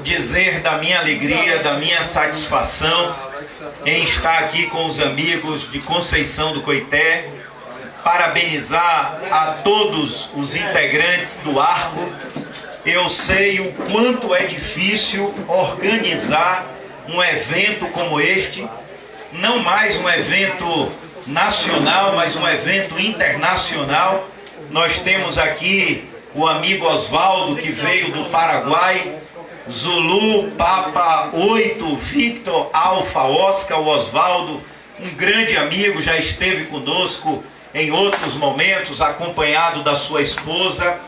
Dizer da minha alegria, da minha satisfação em estar aqui com os amigos de Conceição do Coité, parabenizar a todos os integrantes do Arco. Eu sei o quanto é difícil organizar um evento como este, não mais um evento nacional, mas um evento internacional. Nós temos aqui o amigo Oswaldo, que veio do Paraguai, Zulu, Papa 8, Victor, Alfa, Oscar, o Oswaldo, um grande amigo, já esteve conosco em outros momentos, acompanhado da sua esposa,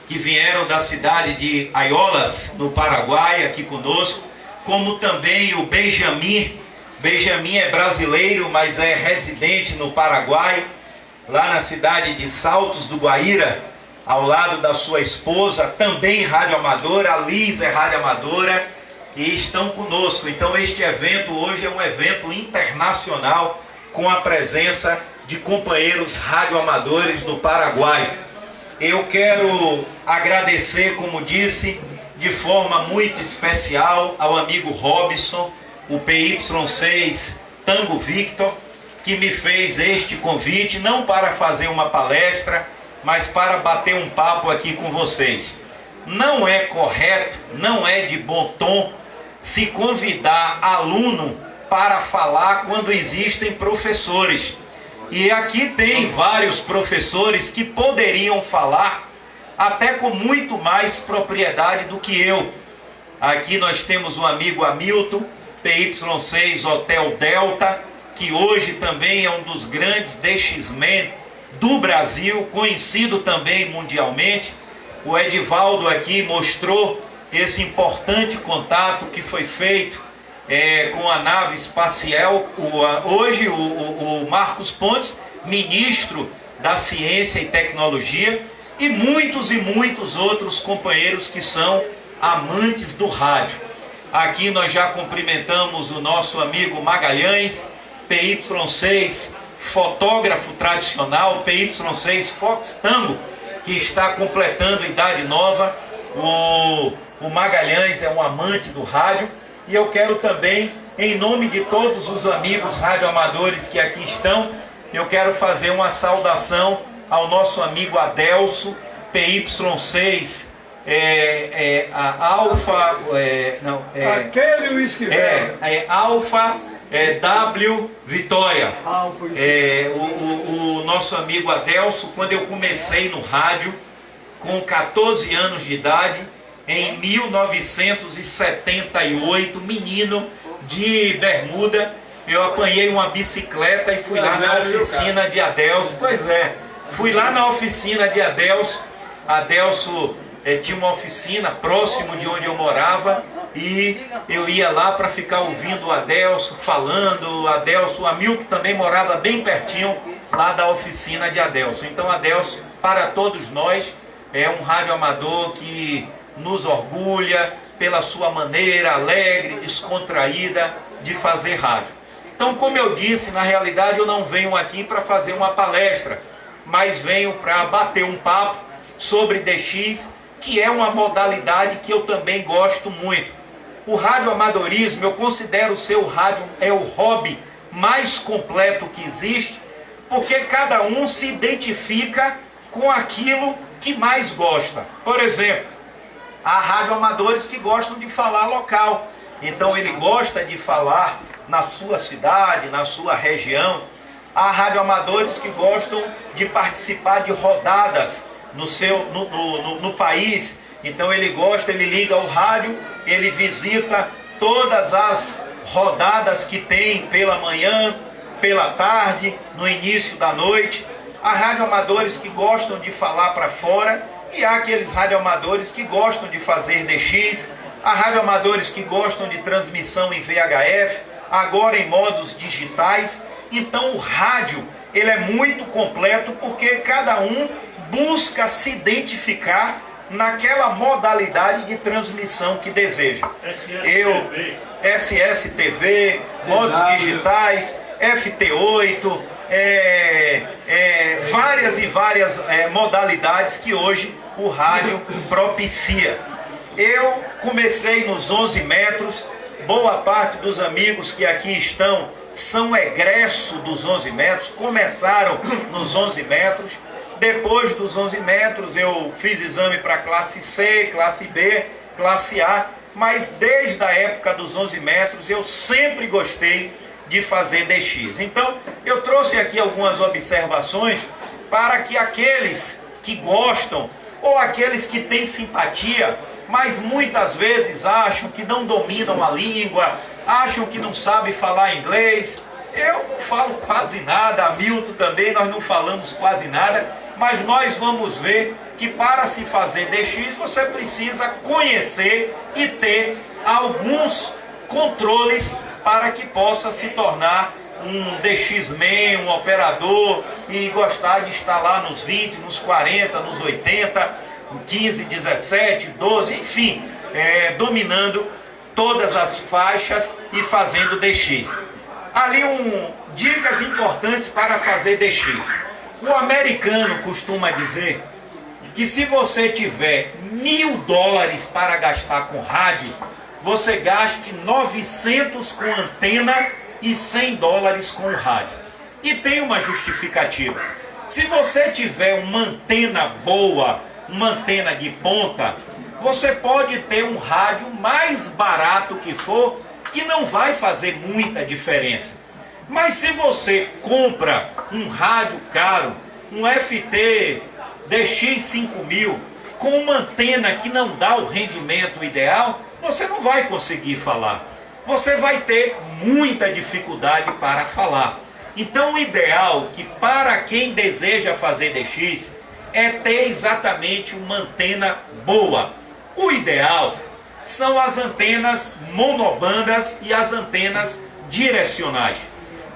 que vieram da cidade de Aiolas, no Paraguai, aqui conosco, como também o Benjamin. Benjamin é brasileiro, mas é residente no Paraguai, lá na cidade de Saltos do Guaíra, ao lado da sua esposa, também radioamadora, a Liz é radioamadora, e estão conosco. Então este evento hoje é um evento internacional, com a presença de companheiros radioamadores do Paraguai. Eu quero agradecer, como disse, de forma muito especial ao amigo Robson, o PY6 Tango Victor, que me fez este convite, não para fazer uma palestra, mas para bater um papo aqui com vocês. Não é correto, não é de bom tom se convidar aluno para falar quando existem professores. E aqui tem vários professores que poderiam falar até com muito mais propriedade do que eu. Aqui nós temos um amigo Hamilton, PY6 Hotel Delta, que hoje também é um dos grandes DX-Men do Brasil, conhecido também mundialmente. O Edivaldo aqui mostrou esse importante contato que foi feito com a nave espacial. Hoje o Marcos Pontes, ministro da Ciência e Tecnologia, e muitos outros companheiros que são amantes do rádio. Aqui nós já cumprimentamos o nosso amigo Magalhães, PY6 fotógrafo tradicional, PY6 Fox Tango, que está completando idade nova. O Magalhães é um amante do rádio. E eu quero também, em nome de todos os amigos radioamadores que aqui estão, eu quero fazer uma saudação ao nosso amigo Adelso, PY6 Alfa, aquele uísque Alfa W Vitória. O nosso amigo Adelso, quando eu comecei no rádio com 14 anos de idade, em 1978, menino de bermuda, eu apanhei uma bicicleta e fui lá na oficina de Adelso. Pois é, fui lá na oficina de Adelso. Adelso tinha uma oficina próximo de onde eu morava, e eu ia lá para ficar ouvindo o Adelso falando. O Hamilton também morava bem pertinho lá da oficina de Adelso. Então Adelso, para todos nós, é um radioamador que nos orgulha pela sua maneira alegre, descontraída de fazer rádio. Então, como eu disse, na realidade eu não venho aqui para fazer uma palestra, mas venho para bater um papo sobre DX, que é uma modalidade que eu também gosto muito. O radioamadorismo, eu considero ser o rádio o hobby mais completo que existe, porque cada um se identifica com aquilo que mais gosta. Por exemplo, há radioamadores que gostam de falar local, então ele gosta de falar na sua cidade, na sua região. Há radioamadores que gostam de participar de rodadas no país, então ele liga o rádio, ele visita todas as rodadas que tem pela manhã, pela tarde, no início da noite. Há radioamadores que gostam de falar para fora, e há aqueles radioamadores que gostam de fazer DX, há radioamadores que gostam de transmissão em VHF, agora em modos digitais. Então o rádio, ele é muito completo, porque cada um busca se identificar naquela modalidade de transmissão que deseja. SSTV, modos digitais, FT8, várias modalidades que hoje o rádio propicia. Eu comecei nos 11 metros, boa parte dos amigos que aqui estão são egresso dos 11 metros, começaram nos 11 metros, depois dos 11 metros eu fiz exame para classe C, classe B, classe A, mas desde a época dos 11 metros eu sempre gostei de fazer DX. Então eu trouxe aqui algumas observações para que aqueles que gostam ou aqueles que têm simpatia, mas muitas vezes acham que não dominam a língua, acham que não sabem falar inglês. Eu não falo quase nada, a Milton também, nós não falamos quase nada, mas nós vamos ver que para se fazer DX você precisa conhecer e ter alguns controles para que possa se tornar um DX-man, um operador e gostar de estar lá nos 20, nos 40, nos 80, 15, 17, 12, enfim, dominando todas as faixas e fazendo DX. Ali dicas importantes para fazer DX. O americano costuma dizer que se você tiver $1.000 para gastar com rádio, você gaste 900 com antena e $100 com o rádio. E tem uma justificativa. Se você tiver uma antena boa, uma antena de ponta, você pode ter um rádio mais barato que for, que não vai fazer muita diferença. Mas se você compra um rádio caro, um FT DX5000, com uma antena que não dá o rendimento ideal, você não vai conseguir falar. Você vai ter muita dificuldade para falar. Então o ideal que para quem deseja fazer DX é ter exatamente uma antena boa. O ideal são as antenas monobandas e as antenas direcionais.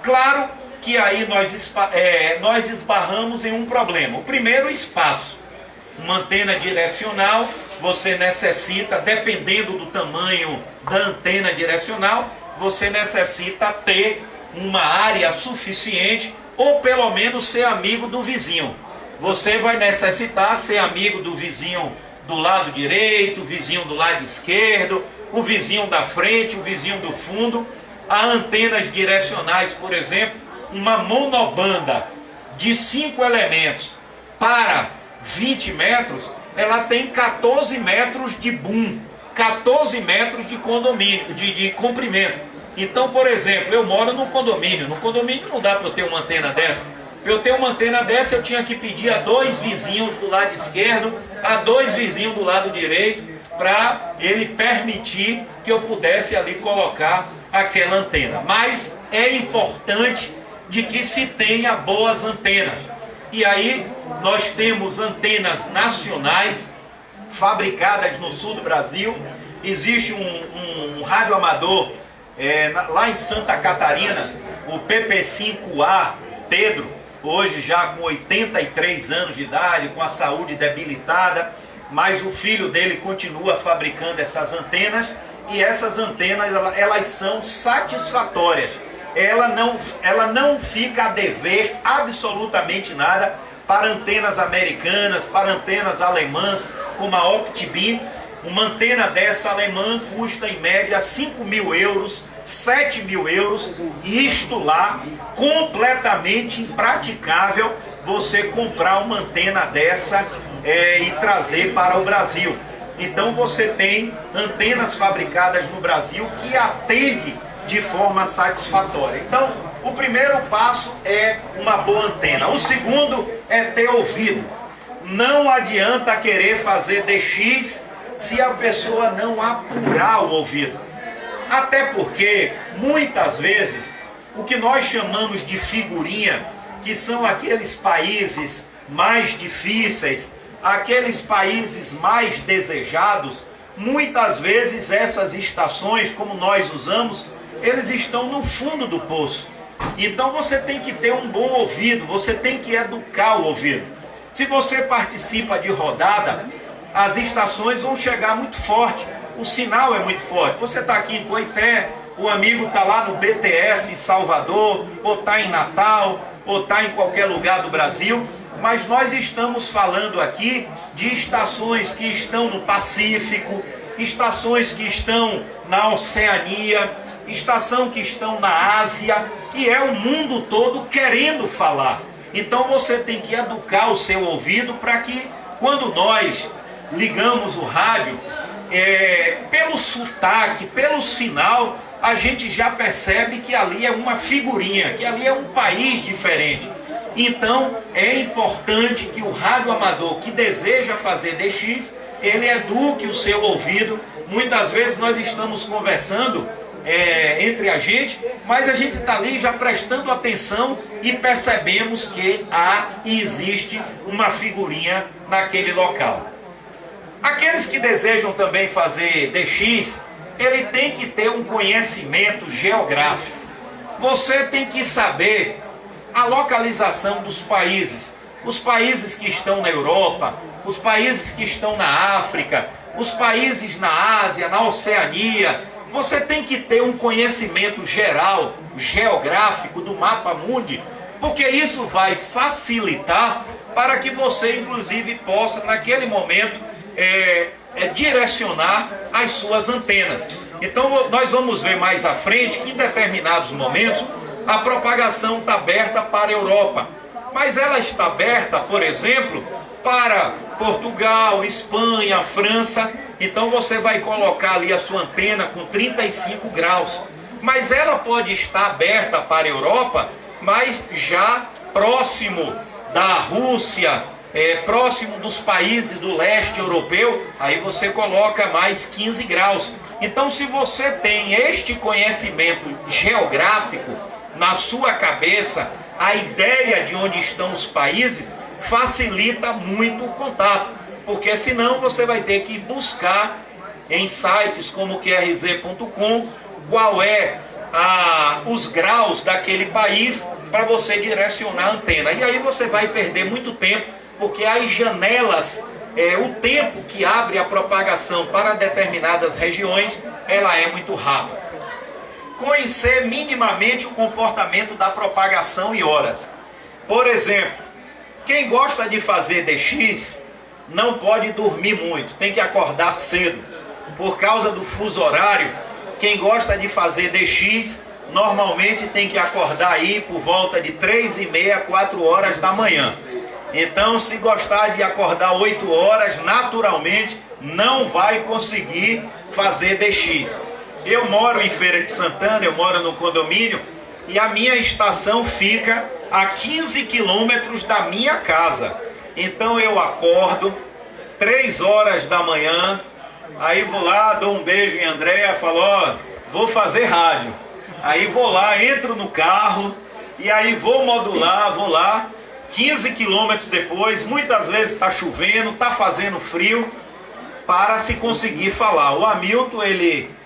Claro que aí nós esbarramos em um problema. O primeiro, espaço. Uma antena direcional, você necessita, dependendo do tamanho da antena direcional, você necessita ter uma área suficiente ou pelo menos ser amigo do vizinho. Você vai necessitar ser amigo do vizinho do lado direito, o vizinho do lado esquerdo, o vizinho da frente, o vizinho do fundo. Há antenas direcionais, por exemplo, uma monobanda de 5 elementos para 20 metros, ela tem 14 metros de boom, 14 metros de condomínio, de comprimento. Então, por exemplo, eu moro no condomínio não dá para eu ter uma antena dessa. Para eu ter uma antena dessa, eu tinha que pedir a 2 vizinhos do lado esquerdo, a 2 vizinhos do lado direito, para ele permitir que eu pudesse ali colocar aquela antena. Mas é importante de que se tenha boas antenas. E aí nós temos antenas nacionais fabricadas no sul do Brasil. Existe um rádio amador lá em Santa Catarina, o PP5A Pedro, hoje já com 83 anos de idade, com a saúde debilitada, mas o filho dele continua fabricando essas antenas, e essas antenas elas são satisfatórias. Ela não fica a dever absolutamente nada para antenas americanas, para antenas alemãs, como a OptiBeam. Uma antena dessa alemã custa em média 5.000 euros, 7.000 euros, e isto lá, completamente impraticável você comprar uma antena dessa e trazer para o Brasil. Então você tem antenas fabricadas no Brasil que atendem de forma satisfatória. Então, o primeiro passo é uma boa antena. O segundo é ter ouvido. Não adianta querer fazer DX se a pessoa não apurar o ouvido. Até porque, muitas vezes, o que nós chamamos de figurinha, que são aqueles países mais difíceis, aqueles países mais desejados, muitas vezes essas estações, como nós usamos, eles estão no fundo do poço. Então você tem que ter um bom ouvido, você tem que educar o ouvido. Se você participa de rodada, as estações vão chegar muito forte, o sinal é muito forte. Você está aqui em Coité, o amigo está lá no BTS em Salvador, ou está em Natal, ou está em qualquer lugar do Brasil, mas nós estamos falando aqui de estações que estão no Pacífico, estações que estão na Oceania, estação que estão na Ásia, e é o mundo todo querendo falar. Então você tem que educar o seu ouvido para que quando nós ligamos o rádio, pelo sotaque, pelo sinal, a gente já percebe que ali é uma figurinha, que ali é um país diferente. Então é importante que o rádio amador que deseja fazer DX, ele eduque o seu ouvido. Muitas vezes nós estamos conversando entre a gente, mas a gente está ali já prestando atenção e percebemos que há e existe uma figurinha naquele local. Aqueles que desejam também fazer DX, ele tem que ter um conhecimento geográfico. Você tem que saber a localização dos países. Os países que estão na Europa, os países que estão na África, os países na Ásia, na Oceania. Você tem que ter um conhecimento geral, geográfico do mapa mundi, porque isso vai facilitar para que você, inclusive, possa, naquele momento, direcionar as suas antenas. Então, nós vamos ver mais à frente que, em determinados momentos, a propagação está aberta para a Europa. Mas ela está aberta, por exemplo, para Portugal, Espanha, França. Então você vai colocar ali a sua antena com 35 graus. Mas ela pode estar aberta para a Europa, mas já próximo da Rússia, próximo dos países do leste europeu, aí você coloca mais 15 graus. Então, se você tem este conhecimento geográfico na sua cabeça, a ideia de onde estão os países facilita muito o contato, porque senão você vai ter que buscar em sites como o QRZ.com qual é os graus daquele país para você direcionar a antena. E aí você vai perder muito tempo, porque as janelas, o tempo que abre a propagação para determinadas regiões, ela é muito rápida. Conhecer minimamente o comportamento da propagação e horas. Por exemplo, quem gosta de fazer DX não pode dormir muito, tem que acordar cedo. Por causa do fuso horário, quem gosta de fazer DX normalmente tem que acordar aí por volta de 3h30, 4 horas da manhã. Então, se gostar de acordar 8 horas, naturalmente não vai conseguir fazer DX. Eu moro em Feira de Santana, eu moro no condomínio, e a minha estação fica a 15 quilômetros da minha casa. Então eu acordo 3 horas da manhã, aí vou lá, dou um beijo em Andréa, falo, vou fazer rádio. Aí vou lá, entro no carro, e aí vou modular, vou lá, 15 quilômetros depois, muitas vezes está chovendo, está fazendo frio, para se conseguir falar. O Hamilton,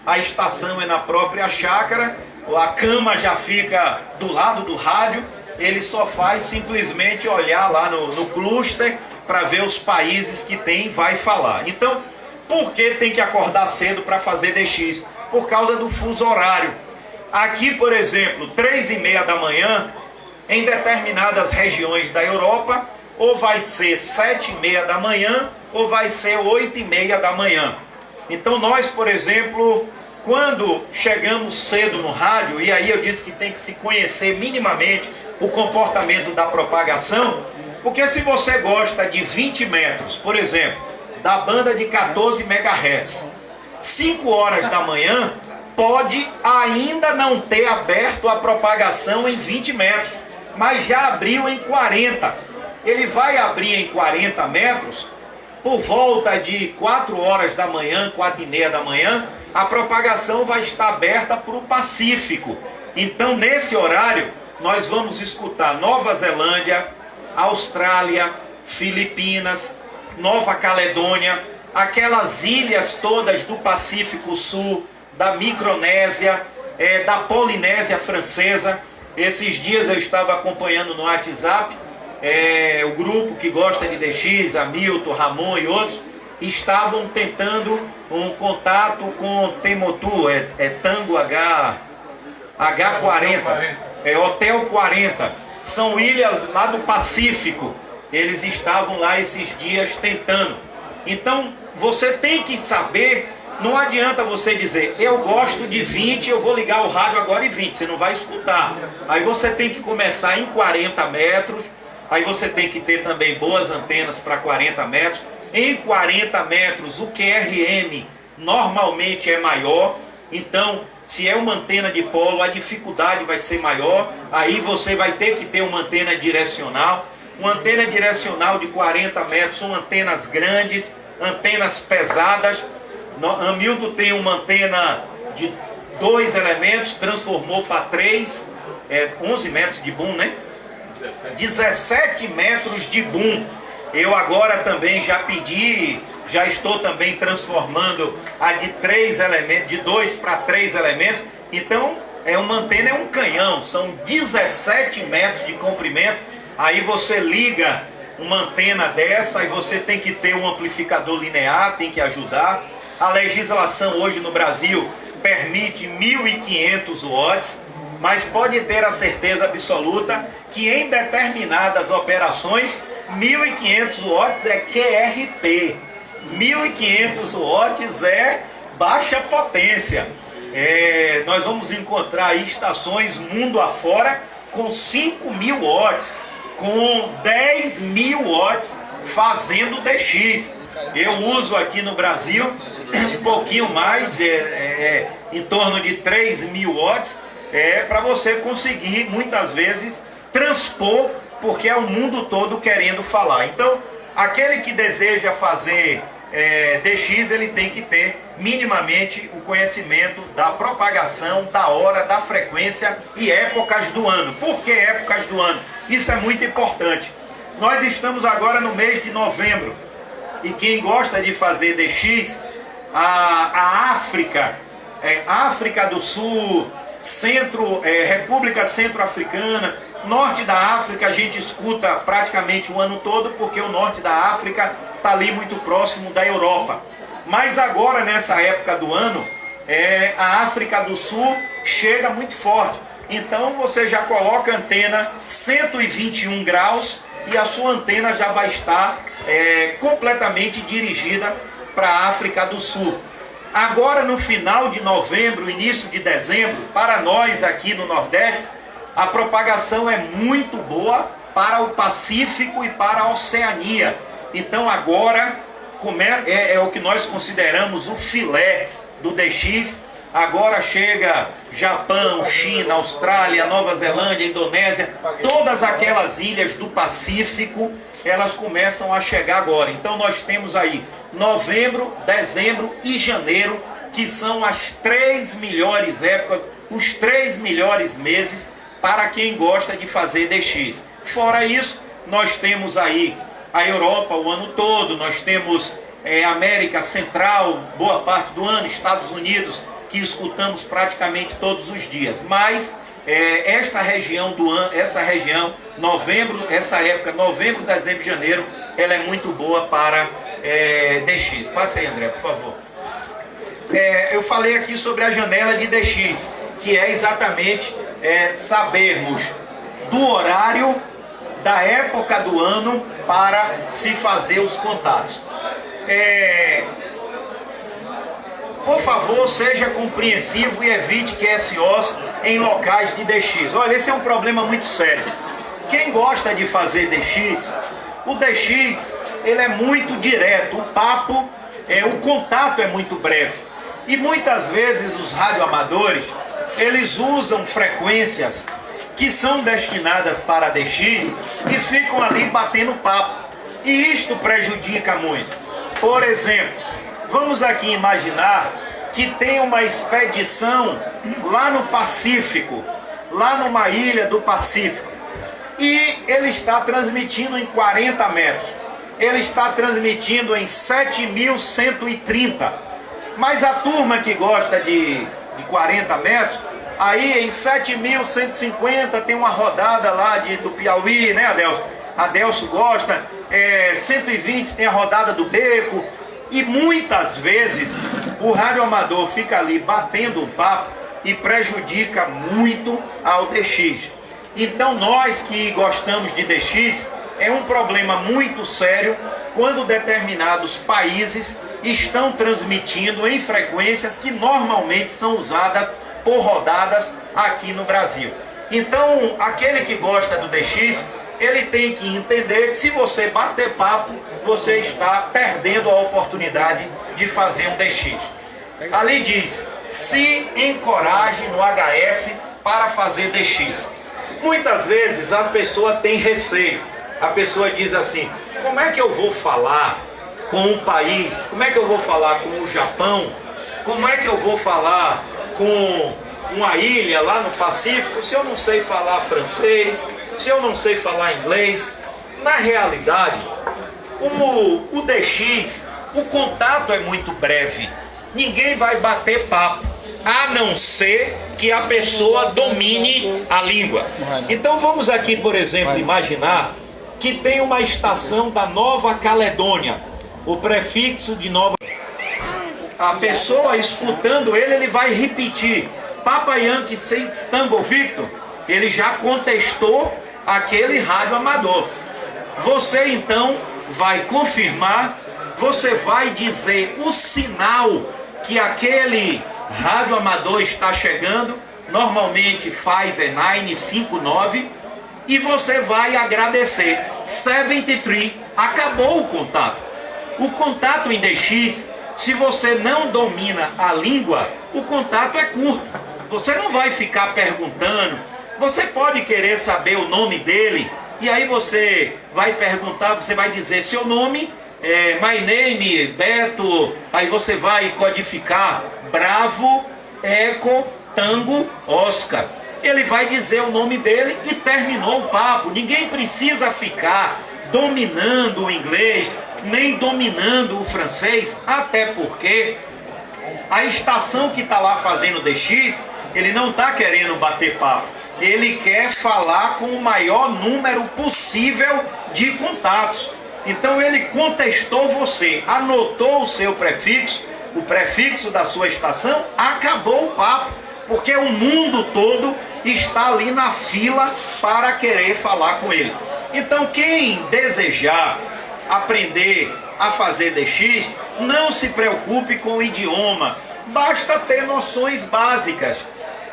a estação é na própria chácara, a cama já fica do lado do rádio, ele só faz simplesmente olhar lá no cluster para ver os países que tem, vai falar. Então, por que tem que acordar cedo para fazer DX? Por causa do fuso horário. Aqui, por exemplo, 3h30 da manhã, em determinadas regiões da Europa, ou vai ser 7h30 da manhã, ou vai ser 8h30 da manhã. Então nós, por exemplo, quando chegamos cedo no rádio, e aí eu disse que tem que se conhecer minimamente o comportamento da propagação, porque se você gosta de 20 metros, por exemplo, da banda de 14 MHz, 5 horas da manhã, pode ainda não ter aberto a propagação em 20 metros, mas já abriu em 40. Ele vai abrir em 40 metros, por volta de 4 horas da manhã, 4h30 da manhã, a propagação vai estar aberta para o Pacífico. Então, nesse horário, nós vamos escutar Nova Zelândia, Austrália, Filipinas, Nova Caledônia, aquelas ilhas todas do Pacífico Sul, da Micronésia, da Polinésia Francesa. Esses dias eu estava acompanhando no WhatsApp, o grupo que gosta de DX, Hamilton, Ramon e outros, estavam tentando um contato com Temotu, Tango H40, Hotel 40, são ilhas lá do Pacífico, eles estavam lá esses dias tentando. Então você tem que saber Não adianta você dizer, eu gosto de 20, eu vou ligar o rádio agora em 20, você não vai escutar. Aí você tem que começar em 40 metros, aí você tem que ter também boas antenas para 40 metros. Em 40 metros o QRM normalmente é maior, então se é uma antena de polo a dificuldade vai ser maior, aí você vai ter que ter uma antena direcional. Uma antena direcional de 40 metros são antenas grandes, antenas pesadas. Hamilton tem uma antena de 2 elementos, transformou para 3, 11 metros de boom, né? 17 metros de boom. Eu agora também já pedi, já estou também transformando a de 3 elementos, de 2 para 3 elementos. Então, uma antena é um canhão, são 17 metros de comprimento. Aí você liga uma antena dessa e você tem que ter um amplificador linear, tem que ajudar. A legislação hoje no Brasil permite 1.500 watts, mas pode ter a certeza absoluta que em determinadas operações 1.500 watts é QRP, 1.500 watts é baixa potência. Nós vamos encontrar aí estações mundo afora com 5.000 watts, com 10.000 watts fazendo DX. Eu uso aqui no Brasil um pouquinho mais, em torno de 3.000 watts, para você conseguir muitas vezes transpor, porque é o mundo todo querendo falar. Então, aquele que deseja fazer DX, ele tem que ter minimamente o conhecimento da propagação, da hora, da frequência e épocas do ano. Por que épocas do ano? Isso é muito importante. Nós estamos agora no mês de novembro, e quem gosta de fazer DX, a África, África do Sul, República Centro-Africana, norte da África, a gente escuta praticamente o ano todo, porque o norte da África está ali muito próximo da Europa. Mas agora, nessa época do ano, a África do Sul chega muito forte. Então você já coloca a antena 121 graus e a sua antena já vai estar completamente dirigida para a África do Sul. Agora no final de novembro, início de dezembro, para nós aqui no Nordeste, a propagação é muito boa para o Pacífico e para a Oceania. Então agora é o que nós consideramos o filé do DX. Agora chega Japão, China, Austrália, Nova Zelândia, Indonésia, todas aquelas ilhas do Pacífico, elas começam a chegar agora. Então nós temos aí novembro, dezembro e janeiro, que são as 3 melhores épocas, os 3 melhores meses para quem gosta de fazer DX. Fora isso, nós temos aí a Europa o ano todo, nós temos América Central, boa parte do ano, Estados Unidos, que escutamos praticamente todos os dias. Mas esta região do ano, essa região, novembro, essa época, novembro, dezembro e janeiro, ela é muito boa para DX. Passe aí, André, por favor. Eu falei aqui sobre a janela de DX, que é exatamente sabermos do horário, da época do ano para se fazer os contatos. Por favor, seja compreensivo e evite QSOs em locais de DX. Olha, esse é um problema muito sério. Quem gosta de fazer DX, o DX ele é muito direto, o papo, o contato é muito breve. E muitas vezes os radioamadores, eles usam frequências que são destinadas para DX e ficam ali batendo papo. E isto prejudica muito. Por exemplo, vamos aqui imaginar que tem uma expedição lá no Pacífico, lá numa ilha do Pacífico, e ele está transmitindo em 40 metros, ele está transmitindo em 7.130, mas a turma que gosta de 40 metros, aí em 7.150 tem uma rodada lá do Piauí, né, Adelso? Adelso gosta, 120 tem a rodada do Beco. E muitas vezes o radioamador fica ali batendo um papo e prejudica muito ao DX. Então nós que gostamos de DX, é um problema muito sério quando determinados países estão transmitindo em frequências que normalmente são usadas por rodadas aqui no Brasil. Então, aquele que gosta do DX, ele tem que entender que se você bater papo, você está perdendo a oportunidade de fazer um DX. Ali diz, se encoraje no HF para fazer DX. Muitas vezes a pessoa tem receio. A pessoa diz assim, como é que eu vou falar com um país? Como é que eu vou falar com o Japão? Como é que eu vou falar com uma ilha lá no Pacífico se eu não sei falar francês, se eu não sei falar inglês? Na realidade, o DX, o contato é muito breve. Ninguém vai bater papo, a não ser que a pessoa domine a língua. Então vamos aqui, por exemplo, imaginar que tem uma estação da Nova Caledônia, o prefixo de Nova. A pessoa escutando ele vai repetir Papa Yankee 6 Tango Victor. Ele já contestou aquele rádio amador. Você então vai confirmar, você vai dizer o sinal que aquele rádio amador está chegando, normalmente 59, 59, e você vai agradecer. 73, acabou o contato. O contato em DX, se você não domina a língua, o contato é curto. Você não vai ficar perguntando. Você pode querer saber o nome dele, e aí você vai perguntar, você vai dizer seu nome, my name, Beto, aí você vai codificar Bravo, Eco, Tango, Oscar. Ele vai dizer o nome dele e terminou o papo. Ninguém precisa ficar dominando o inglês, nem dominando o francês, até porque a estação que está lá fazendo DX, ele não está querendo bater papo. Ele quer falar com o maior número possível de contatos. Então ele contestou você, anotou o seu prefixo, o prefixo da sua estação, acabou o papo, porque o mundo todo está ali na fila para querer falar com ele. Então quem desejar aprender a fazer DX, não se preocupe com o idioma, basta ter noções básicas.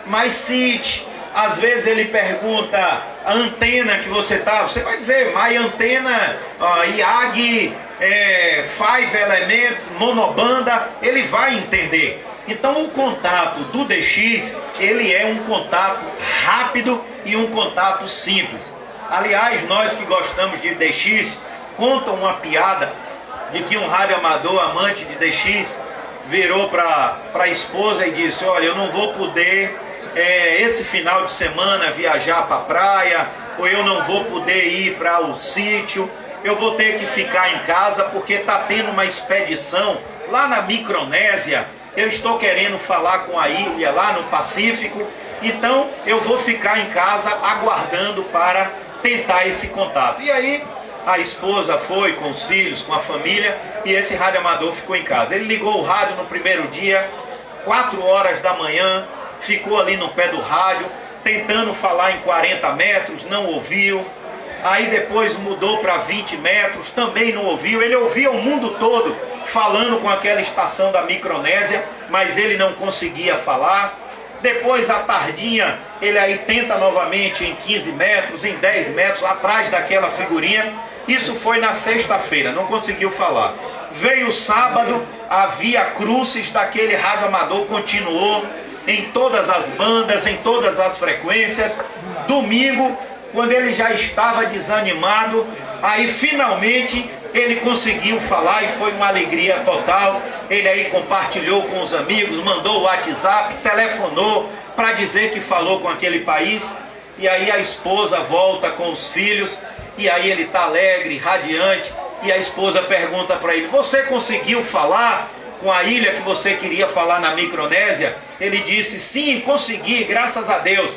Mas cite, às vezes ele pergunta a antena que você está, você vai dizer, my antena, IAG, 5 elements, monobanda, ele vai entender. Então o contato do DX, ele é um contato rápido e um contato simples. Aliás, nós que gostamos de DX, contam uma piada de que um rádio amador amante de DX virou para a esposa e disse, olha, eu não vou poder esse final de semana viajar para a praia, ou eu não vou poder ir para o sítio, eu vou ter que ficar em casa porque está tendo uma expedição lá na Micronésia, eu estou querendo falar com a ilha lá no Pacífico, então eu vou ficar em casa aguardando para tentar esse contato. E aí a esposa foi com os filhos, com a família, e esse rádio amador ficou em casa. Ele ligou o rádio no primeiro dia, 4 horas da manhã, ficou ali no pé do rádio, tentando falar em 40 metros, não ouviu. Aí depois mudou para 20 metros, também não ouviu. Ele ouvia o mundo todo falando com aquela estação da Micronésia, mas ele não conseguia falar. Depois à tardinha, ele aí tenta novamente em 15 metros, em 10 metros, atrás daquela figurinha. Isso foi na sexta-feira, não conseguiu falar. Veio o sábado, a Via Crucis daquele rádio amador continuou em todas as bandas, em todas as frequências. Domingo, quando ele já estava desanimado, aí finalmente ele conseguiu falar e foi uma alegria total. Ele aí compartilhou com os amigos, mandou o WhatsApp, telefonou para dizer que falou com aquele país. E aí a esposa volta com os filhos, e aí ele está alegre, radiante, e a esposa pergunta para ele, você conseguiu falar com a ilha que você queria falar na Micronésia? Ele disse, sim, consegui, graças a Deus.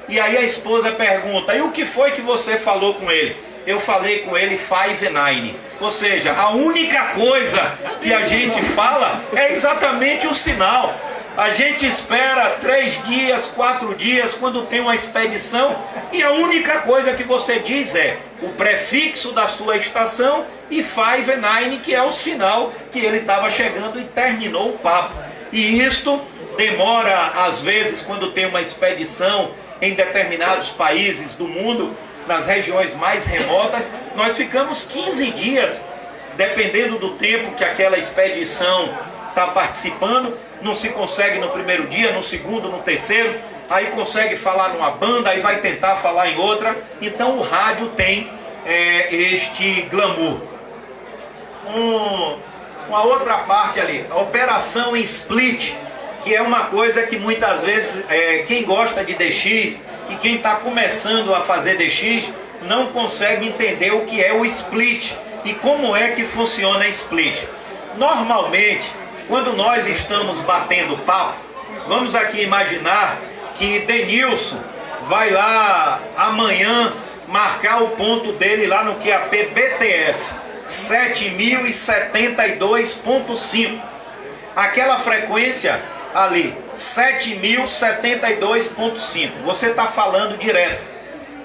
E aí a esposa pergunta, e o que foi que você falou com ele? Eu falei com ele 59. Ou seja, a única coisa que a gente fala é exatamente o sinal. A gente espera 3 dias, 4 dias, quando tem uma expedição, e a única coisa que você diz é o prefixo da sua estação e 5-9, que é o sinal que ele estava chegando, e terminou o papo. E isto demora, às vezes, quando tem uma expedição em determinados países do mundo, nas regiões mais remotas, nós ficamos 15 dias, dependendo do tempo que aquela expedição está participando. Não se consegue no primeiro dia, no segundo, no terceiro, aí consegue falar numa banda, aí vai tentar falar em outra. Então o rádio tem este glamour. Uma outra parte ali, a operação em split, que é uma coisa que muitas vezes quem gosta de DX e quem está começando a fazer DX não consegue entender o que é o split e como é que funciona a split. Normalmente, quando nós estamos batendo papo, vamos aqui imaginar que Denilson vai lá amanhã marcar o ponto dele lá no QAP BTS 7072.5. Aquela frequência ali, 7072.5, você está falando direto.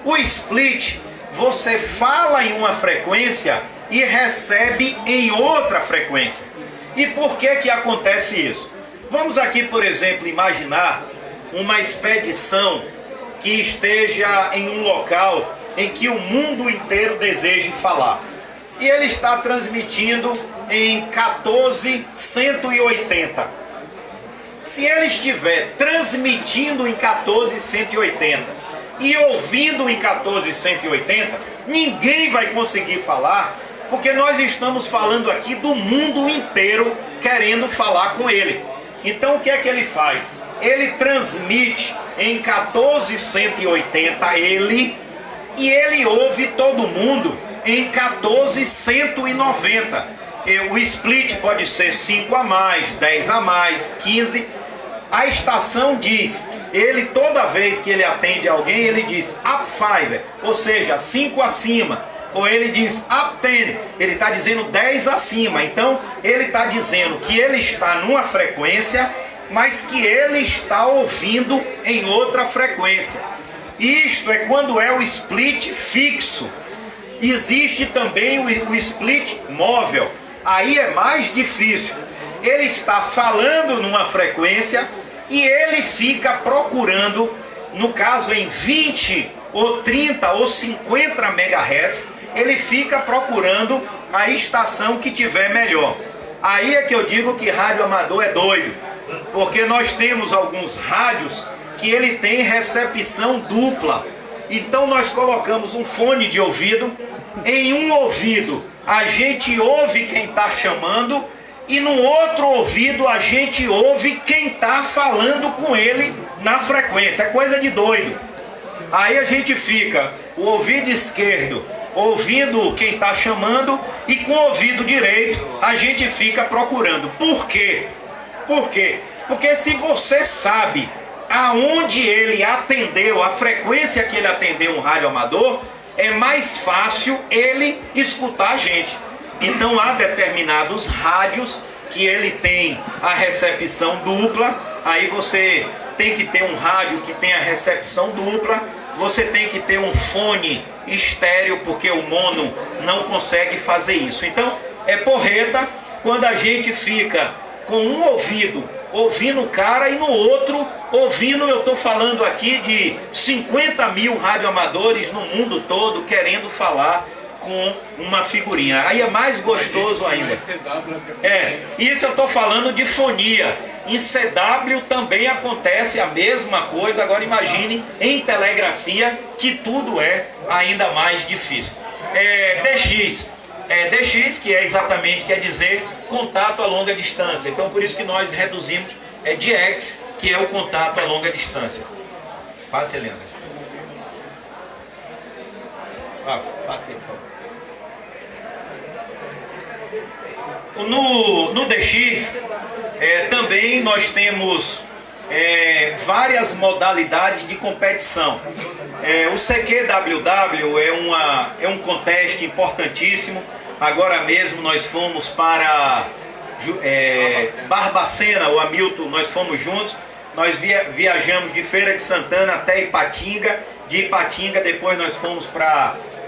O split, você fala em uma frequência e recebe em outra frequência. E por que que acontece isso? Vamos aqui, por exemplo, imaginar uma expedição que esteja em um local em que o mundo inteiro deseje falar. E ele está transmitindo em 14.180. Se ele estiver transmitindo em 14.180 e ouvindo em 14.180, ninguém vai conseguir falar, porque nós estamos falando aqui do mundo inteiro querendo falar com ele. Então o que é que ele faz? Ele transmite em 14.180 e ele ouve todo mundo em 14.190. O split pode ser 5 a mais, 10 a mais, 15. A estação diz, ele toda vez que ele atende alguém, ele diz up 5, ou seja, 5 acima. Ou ele diz up 10, ele está dizendo 10 acima. Então ele está dizendo que ele está numa frequência, mas que ele está ouvindo em outra frequência. Isto é quando é o split fixo. Existe também o split móvel. Aí é mais difícil. Ele está falando numa frequência e ele fica procurando, no caso em 20 ou 30 ou 50 MHz, ele fica procurando a estação que tiver melhor. Aí é que eu digo que rádio amador é doido, porque nós temos alguns rádios que ele tem recepção dupla. Então nós colocamos um fone de ouvido, em um ouvido a gente ouve quem está chamando e no outro ouvido a gente ouve quem está falando com ele na frequência. É coisa de doido. Aí a gente fica, o ouvido esquerdo ouvindo quem está chamando e com o ouvido direito a gente fica procurando. Por quê? Por quê? Porque se você sabe aonde ele atendeu, a frequência que ele atendeu um rádio amador, é mais fácil ele escutar a gente. Então há determinados rádios que ele tem a recepção dupla. Aí você tem que ter um rádio que tem a recepção dupla. Você tem que ter um fone estéreo, porque o mono não consegue fazer isso. Então é porreta quando a gente fica com um ouvido ouvindo o cara e no outro ouvindo. Eu estou falando aqui de 50 mil radioamadores no mundo todo querendo falar com uma figurinha. Aí é mais gostoso ainda. Isso eu estou falando de fonia. Em CW também acontece a mesma coisa. Agora imagine em telegrafia, que tudo é ainda mais difícil. DX. DX, que é exatamente, quer dizer contato a longa distância. Então por isso que nós reduzimos DX, que é o contato a longa distância. Passe, Helena. Passe, por favor. No DX também nós temos várias modalidades de competição. O CQWW é um contest importantíssimo. Agora mesmo nós fomos para Barbacena, o Hamilton, nós fomos juntos. Nós viajamos de Feira de Santana até Ipatinga. De Ipatinga depois nós fomos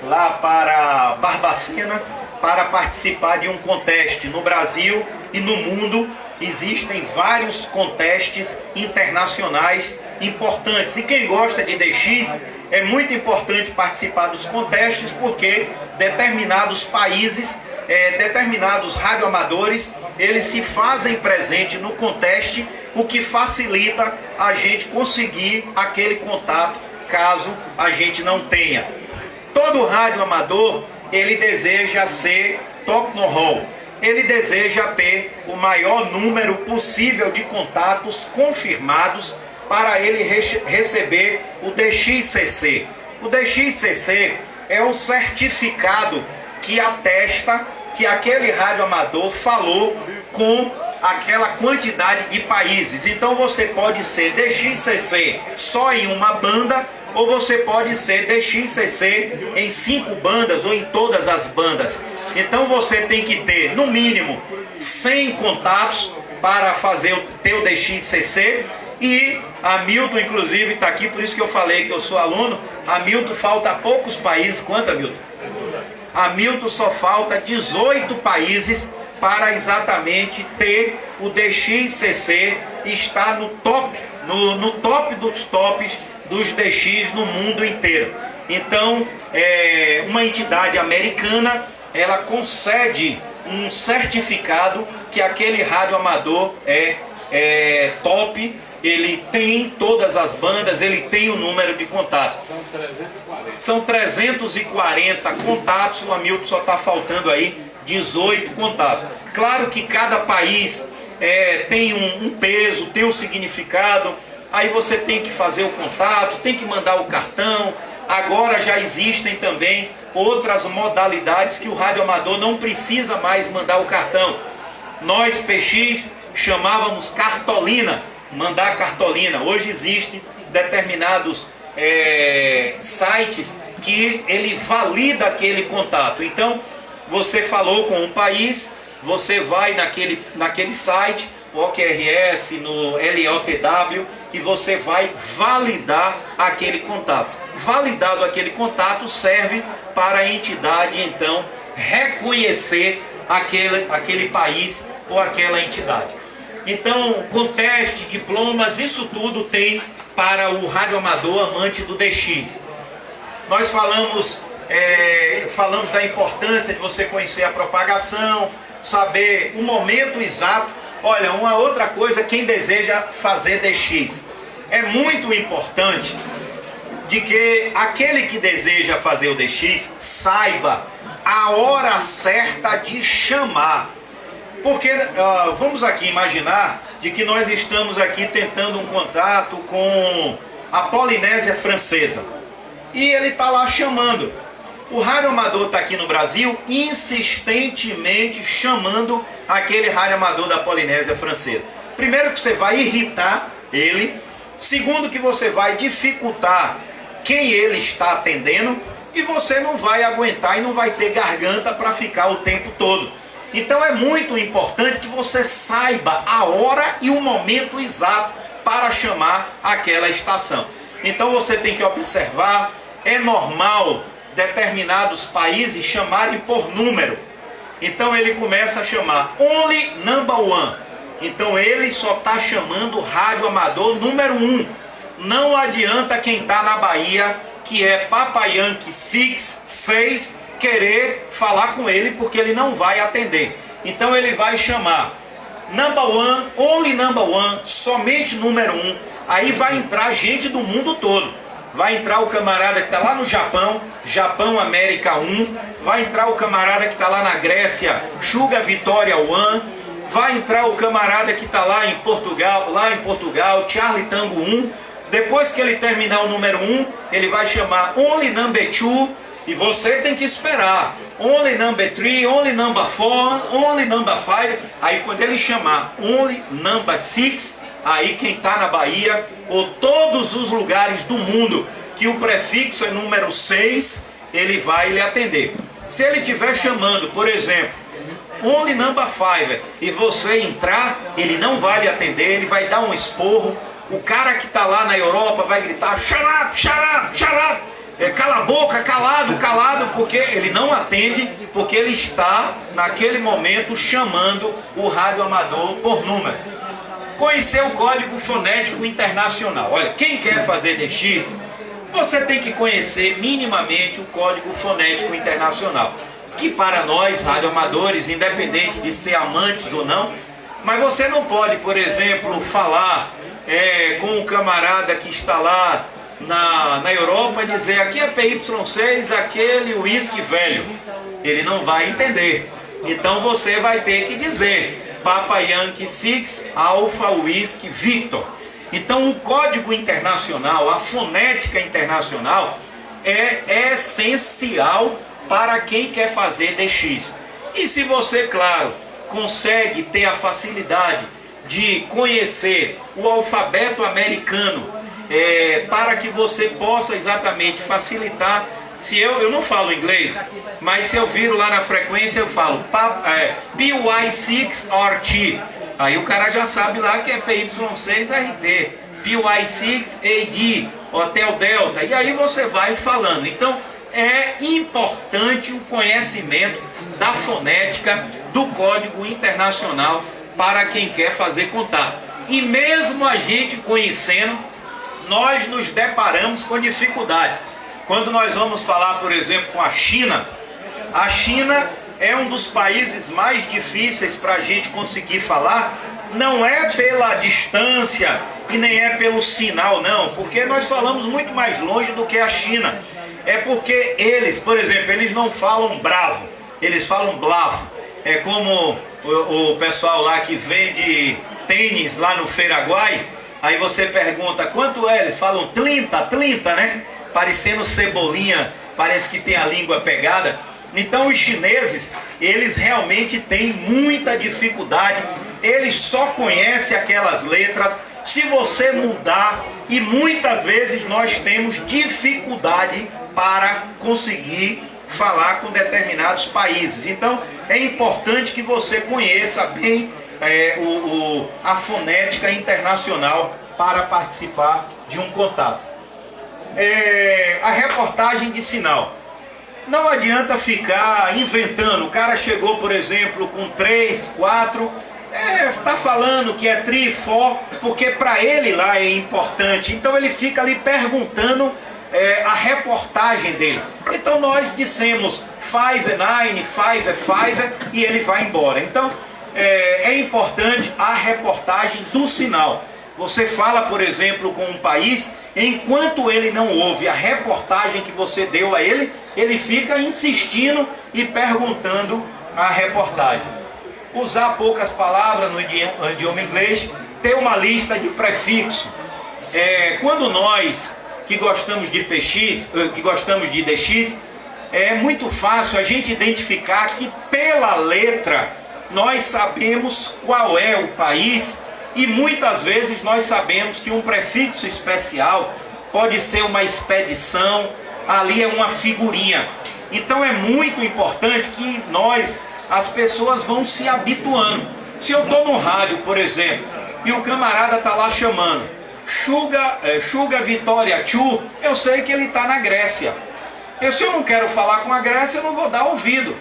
lá para Barbacena para participar de um contest. No Brasil e no mundo existem vários contests internacionais importantes. E quem gosta de DX, é muito importante participar dos contests, porque determinados países, determinados radioamadores, eles se fazem presente no contest, o que facilita a gente conseguir aquele contato, caso a gente não tenha. Todo radioamador, ele deseja ser top no hall. Ele deseja ter o maior número possível de contatos confirmados para ele receber o DXCC. O DXCC é o certificado que atesta que aquele radioamador falou com aquela quantidade de países. Então você pode ser DXCC só em uma banda, ou você pode ser DXCC em 5 bandas ou em todas as bandas. Então você tem que ter no mínimo 100 contatos para ter o DXCC. E Hamilton inclusive está aqui, por isso que eu falei que eu sou aluno. Hamilton, falta poucos países. Quanto, Hamilton? Hamilton só falta 18 países para exatamente ter o DXCC, está no top, no top dos tops dos DX no mundo inteiro. Então, uma entidade americana, ela concede um certificado que aquele radioamador é top, ele tem todas as bandas, ele tem o número de contatos. São 340 contatos, o Hamilton só está faltando aí 18 contatos. Claro que cada país tem um peso, tem um significado. Aí você tem que fazer o contato, tem que mandar o cartão. Agora já existem também outras modalidades que o radioamador não precisa mais mandar o cartão. Nós, PX, chamávamos cartolina, mandar cartolina. Hoje existem determinados sites que ele valida aquele contato. Então, você falou com um país, você vai naquele site, o OQRS, no LOTW, e você vai validar aquele contato. Validado aquele contato, serve para a entidade, então, reconhecer aquele país ou aquela entidade. Então, conteste, diplomas, isso tudo tem para o radioamador amante do DX. Nós falamos da importância de você conhecer a propagação, saber o momento exato. Olha, uma outra coisa, quem deseja fazer DX, é muito importante de que aquele que deseja fazer o DX saiba a hora certa de chamar. Porque vamos aqui imaginar de que nós estamos aqui tentando um contato com a Polinésia Francesa. E ele está lá chamando. O radioamador está aqui no Brasil insistentemente chamando aquele radioamador da Polinésia Francesa. Primeiro que você vai irritar ele. Segundo que você vai dificultar quem ele está atendendo. E você não vai aguentar e não vai ter garganta para ficar o tempo todo. Então é muito importante que você saiba a hora e o momento exato para chamar aquela estação. Então você tem que observar, é normal determinados países chamarem por número. Então ele começa a chamar Only Number One. Então ele só está chamando radioamador número 1. Não adianta quem está na Bahia, que é Papa Yankee 6, querer falar com ele, porque ele não vai atender. Então ele vai chamar Number One, Only Number One, somente número 1. Aí vai entrar gente do mundo todo. Vai entrar o camarada que está lá no Japão, Japão América 1. Vai entrar o camarada que está lá na Grécia, Sugar Vitória 1. Vai entrar o camarada que está lá em Portugal, Charlie Tango 1. Depois que ele terminar o número 1, ele vai chamar Only Number 2. E você tem que esperar Only Number 3, Only Number 4, Only Number 5. Aí quando ele chamar Only Number 6, aí quem está na Bahia ou todos os lugares do mundo que o prefixo é número 6, ele vai lhe atender. Se ele estiver chamando, por exemplo, only number 5, e você entrar, ele não vai lhe atender, ele vai dar um esporro. O cara que está lá na Europa vai gritar, shut up, shut up, shut up. Cala a boca, calado, calado, porque ele não atende, porque ele está, naquele momento, chamando o rádio amador por número. Conhecer o Código Fonético Internacional. Olha, quem quer fazer DX, você tem que conhecer minimamente o Código Fonético Internacional, que para nós, radioamadores, independente de ser amantes ou não, mas você não pode, por exemplo, falar com um camarada que está lá na Europa e dizer, aqui é PY6, aquele uísque velho. Ele não vai entender. Então você vai ter que dizer, Papa Yankee 6, Alpha Whisky Victor. Então o código internacional, a fonética internacional é essencial para quem quer fazer DX. E se você, claro, consegue ter a facilidade de conhecer o alfabeto americano, para que você possa exatamente facilitar. Se eu não falo inglês, mas se eu viro lá na frequência, eu falo PY6RT. Aí o cara já sabe lá que é PY6RT, PY6AD, Hotel Delta. E aí você vai falando. Então é importante o conhecimento da fonética do Código Internacional para quem quer fazer contato. E mesmo a gente conhecendo, nós nos deparamos com dificuldade. Quando nós vamos falar, por exemplo, com a China é um dos países mais difíceis para a gente conseguir falar. Não é pela distância e nem é pelo sinal, não, porque nós falamos muito mais longe do que a China. É porque eles, por exemplo, eles não falam bravo, eles falam blavo. É como o pessoal lá que vende tênis lá no Feiraguai. Aí você pergunta, quanto é? Eles falam 30, né? Parecendo cebolinha, parece que tem a língua pegada. Então os chineses, eles realmente têm muita dificuldade. Eles só conhecem aquelas letras. Se você mudar, e muitas vezes nós temos dificuldade para conseguir falar com determinados países. Então é importante que você conheça bem a fonética internacional para participar de um contato. A reportagem de sinal. Não adianta ficar inventando. O cara chegou, por exemplo, com 3, 4, está falando que é 3, 4, porque para ele lá é importante. Então ele fica ali perguntando a reportagem dele. Então nós dissemos 5 9, 5 e ele vai embora. Então é importante a reportagem do sinal. Você fala, por exemplo, com um país, enquanto ele não ouve a reportagem que você deu a ele, ele fica insistindo e perguntando a reportagem. Usar poucas palavras no idioma inglês, ter uma lista de prefixo. Quando nós que gostamos de PX, que gostamos de DX, é muito fácil a gente identificar que pela letra nós sabemos qual é o país. E muitas vezes nós sabemos que um prefixo especial pode ser uma expedição, ali é uma figurinha. Então é muito importante que as pessoas vão se habituando. Se eu estou no rádio, por exemplo, e o camarada está lá chamando Sugar Vitória Chu, eu sei que ele está na Grécia. Se eu não quero falar com a Grécia, eu não vou dar ouvido.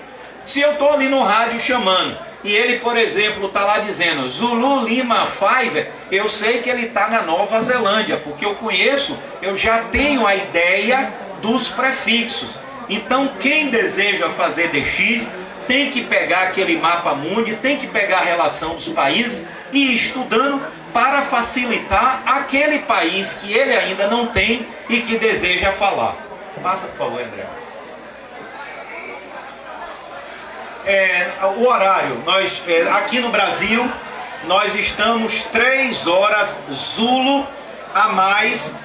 Se eu estou ali no rádio chamando, e ele, por exemplo, está lá dizendo Zulu Lima 5, eu sei que ele está na Nova Zelândia, porque eu já tenho a ideia dos prefixos. Então quem deseja fazer DX tem que pegar aquele mapa mundi, tem que pegar a relação dos países e ir estudando para facilitar aquele país que ele ainda não tem e que deseja falar. Passa, por favor, André. O horário, aqui no Brasil, nós estamos 3 horas Zulu a mais.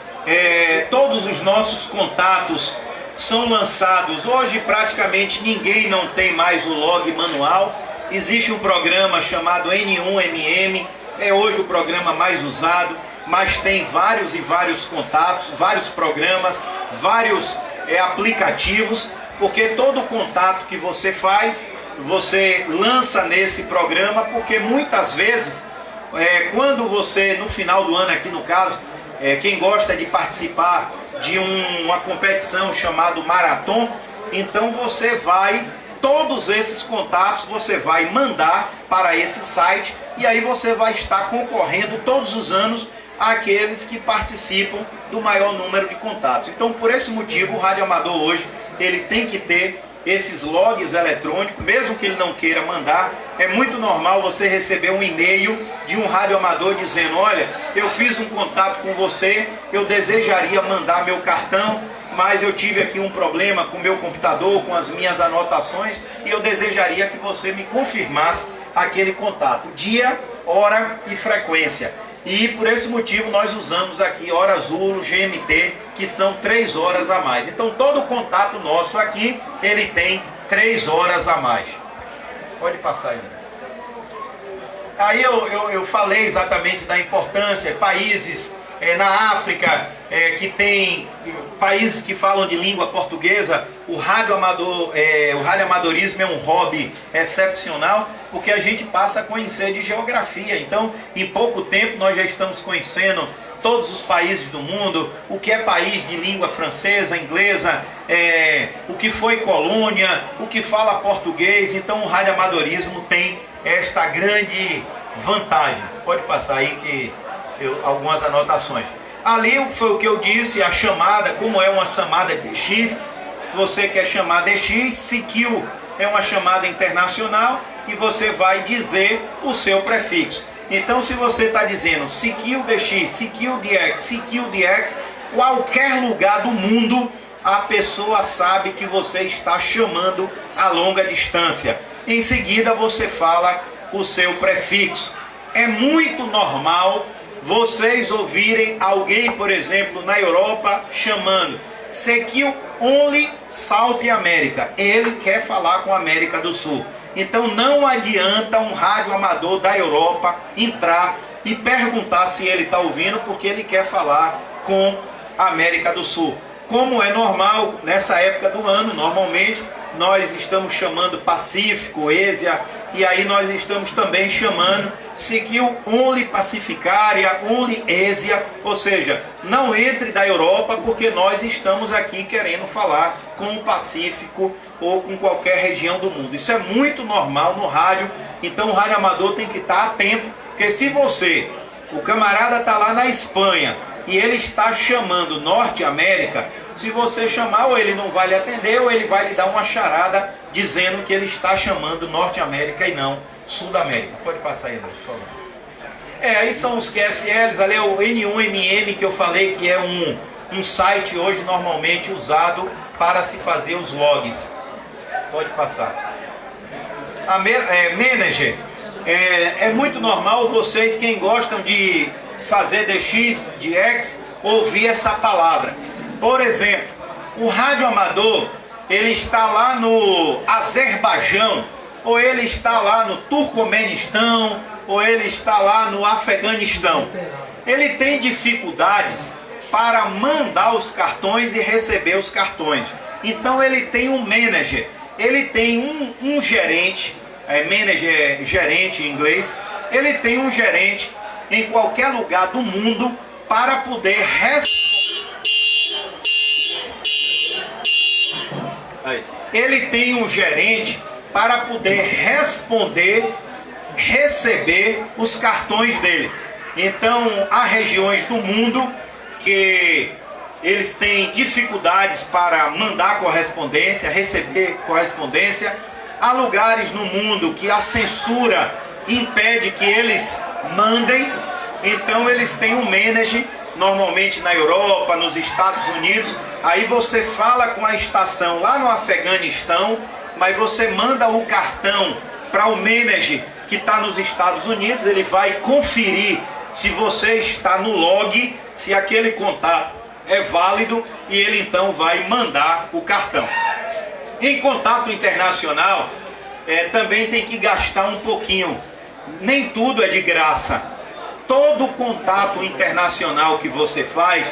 Todos os nossos contatos são lançados. Hoje praticamente ninguém não tem mais o log manual. Existe um programa chamado N1MM, é hoje o programa mais usado, mas tem vários e vários contatos, vários programas, vários aplicativos, porque todo contato que você faz, você lança nesse programa, porque muitas vezes, quando você, no final do ano aqui no caso, quem gosta de participar de uma competição chamada Marathon, então você vai, todos esses contatos você vai mandar para esse site, e aí você vai estar concorrendo todos os anos àqueles que participam do maior número de contatos. Então, por esse motivo, o rádio amador hoje, ele tem que ter esses logs eletrônicos, mesmo que ele não queira mandar. É muito normal você receber um e-mail de um rádio amador dizendo: olha, eu fiz um contato com você, eu desejaria mandar meu cartão, mas eu tive aqui um problema com o meu computador, com as minhas anotações, e eu desejaria que você me confirmasse aquele contato, dia, hora e frequência. E por esse motivo nós usamos aqui hora azul, GMT, que são 3 horas a mais. Então todo contato nosso aqui, ele tem 3 horas a mais. Pode passar aí. Aí eu falei exatamente da importância, países na África, que tem países que falam de língua portuguesa. O rádio amadorismo é um hobby excepcional, porque a gente passa a conhecer de geografia. Então, em pouco tempo, nós já estamos conhecendo todos os países do mundo, o que é país de língua francesa, inglesa, o que foi colônia, o que fala português. Então, o rádio amadorismo tem esta grande vantagem. Pode passar aí que algumas anotações. Ali foi o que eu disse, a chamada, como é uma chamada DX, você quer chamar DX, CQ é uma chamada internacional e você vai dizer o seu prefixo. Então, se você está dizendo CQ DX, CQ DX, CQ DX, qualquer lugar do mundo, a pessoa sabe que você está chamando a longa distância. Em seguida, você fala o seu prefixo. É muito normal vocês ouvirem alguém, por exemplo, na Europa, chamando CQ Only South America. Ele quer falar com a América do Sul. Então não adianta um rádio amador da Europa entrar e perguntar se ele está ouvindo, porque ele quer falar com a América do Sul. Como é normal, nessa época do ano, normalmente, nós estamos chamando Pacífico, Ásia, e aí nós estamos também chamando CQ Only Pacificária, Only Ásia, ou seja, não entre da Europa, porque nós estamos aqui querendo falar com o Pacífico ou com qualquer região do mundo. Isso é muito normal no rádio, então o rádio amador tem que estar atento, porque se você, o camarada está lá na Espanha e ele está chamando Norte América, se você chamar, ou ele não vai lhe atender, ou ele vai lhe dar uma charada dizendo que ele está chamando Norte América e não Sul da América. Pode passar aí, por favor. Aí são os QSLs, ali é o N1MM que eu falei, que é um site hoje normalmente usado para se fazer os logs. Pode passar. Manager, é muito normal vocês, quem gostam de fazer DX, de X, ouvir essa palavra. Por exemplo, o rádio amador, ele está lá no Azerbaijão, ou ele está lá no Turcomenistão, ou ele está lá no Afeganistão. Ele tem dificuldades para mandar os cartões e receber os cartões. Então ele tem um manager, ele tem um gerente, manager é gerente em inglês, ele tem um gerente em qualquer lugar do mundo para poder ele tem um gerente para poder receber os cartões dele. Então, há regiões do mundo que eles têm dificuldades para mandar correspondência, receber correspondência. Há lugares no mundo que a censura impede que eles mandem. Então, eles têm um manager, normalmente na Europa, nos Estados Unidos. Aí você fala com a estação lá no Afeganistão, mas você manda o cartão para o manager que está nos Estados Unidos, ele vai conferir se você está no log, se aquele contato é válido, e ele então vai mandar o cartão. Em contato internacional, também tem que gastar um pouquinho, nem tudo é de graça. Todo contato internacional que você faz,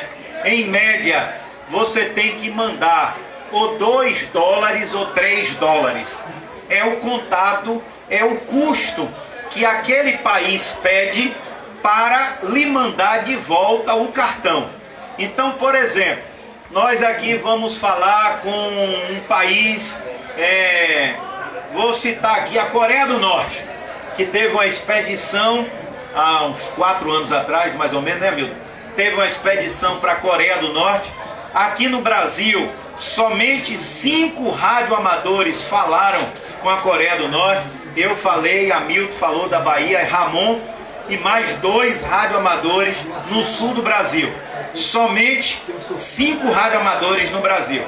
em média, você tem que mandar ou $2 ou $3. é o contato, é o custo que aquele país pede para lhe mandar de volta o cartão. Então, por exemplo, nós aqui vamos falar com um país, vou citar aqui a Coreia do Norte, que teve uma expedição há uns 4 anos atrás, mais ou menos, né, Milton? Teve uma expedição para a Coreia do Norte. Aqui no Brasil, somente 5 radioamadores falaram com a Coreia do Norte. Eu falei, a Milton falou da Bahia, Ramon, e mais 2 radioamadores no sul do Brasil. Somente 5 radioamadores no Brasil.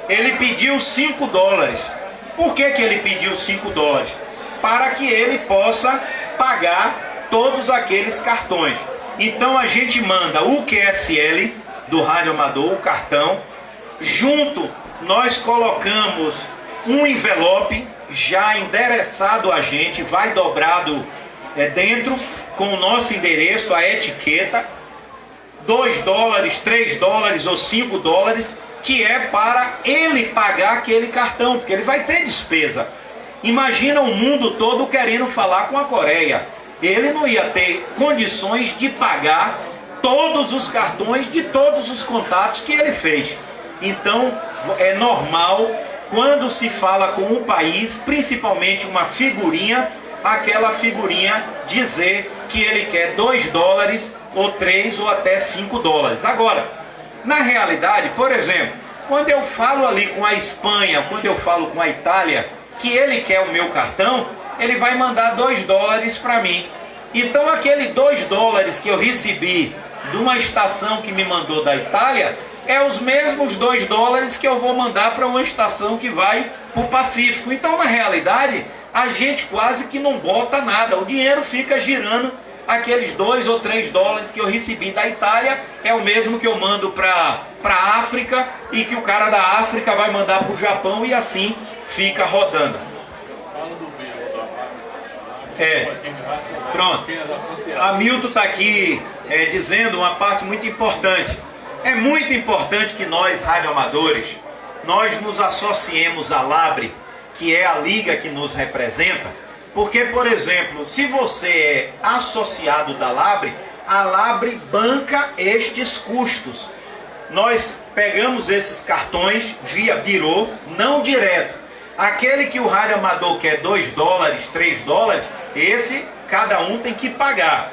Ele pediu $5. Por que ele pediu $5? Para que ele possa pagar todos aqueles cartões. Então a gente manda o QSL do radioamador, o cartão. Junto nós colocamos um envelope já endereçado a gente, vai dobrado dentro com o nosso endereço, a etiqueta, $2, $3 ou $5, que é para ele pagar aquele cartão, porque ele vai ter despesa. Imagina o mundo todo querendo falar com a Coreia. Ele não ia ter condições de pagar todos os cartões de todos os contatos que ele fez. Então é normal, quando se fala com um país, principalmente uma figurinha, aquela figurinha dizer que ele quer $2 ou 3 ou até $5. Agora, na realidade, por exemplo, quando eu falo ali com a Espanha, quando eu falo com a Itália, que ele quer o meu cartão, ele vai mandar $2 para mim. Então aquele $2 que eu recebi de uma estação que me mandou da Itália, é os mesmos $2 que eu vou mandar para uma estação que vai para o Pacífico. Então na realidade, a gente quase que não bota nada, o dinheiro fica girando. Aqueles $2 ou 3 que eu recebi da Itália é o mesmo que eu mando para a África, e que o cara da África vai mandar para o Japão, e assim fica rodando. Pronto. A Milton está aqui dizendo uma parte muito importante. É muito importante que nós, radioamadores, nós nos associemos à Labre, que é a liga que nos representa. Porque, por exemplo, se você é associado da Labre, a Labre banca estes custos. Nós pegamos esses cartões via birô, não direto. Aquele que o radioamador quer $2, $3, esse cada um tem que pagar.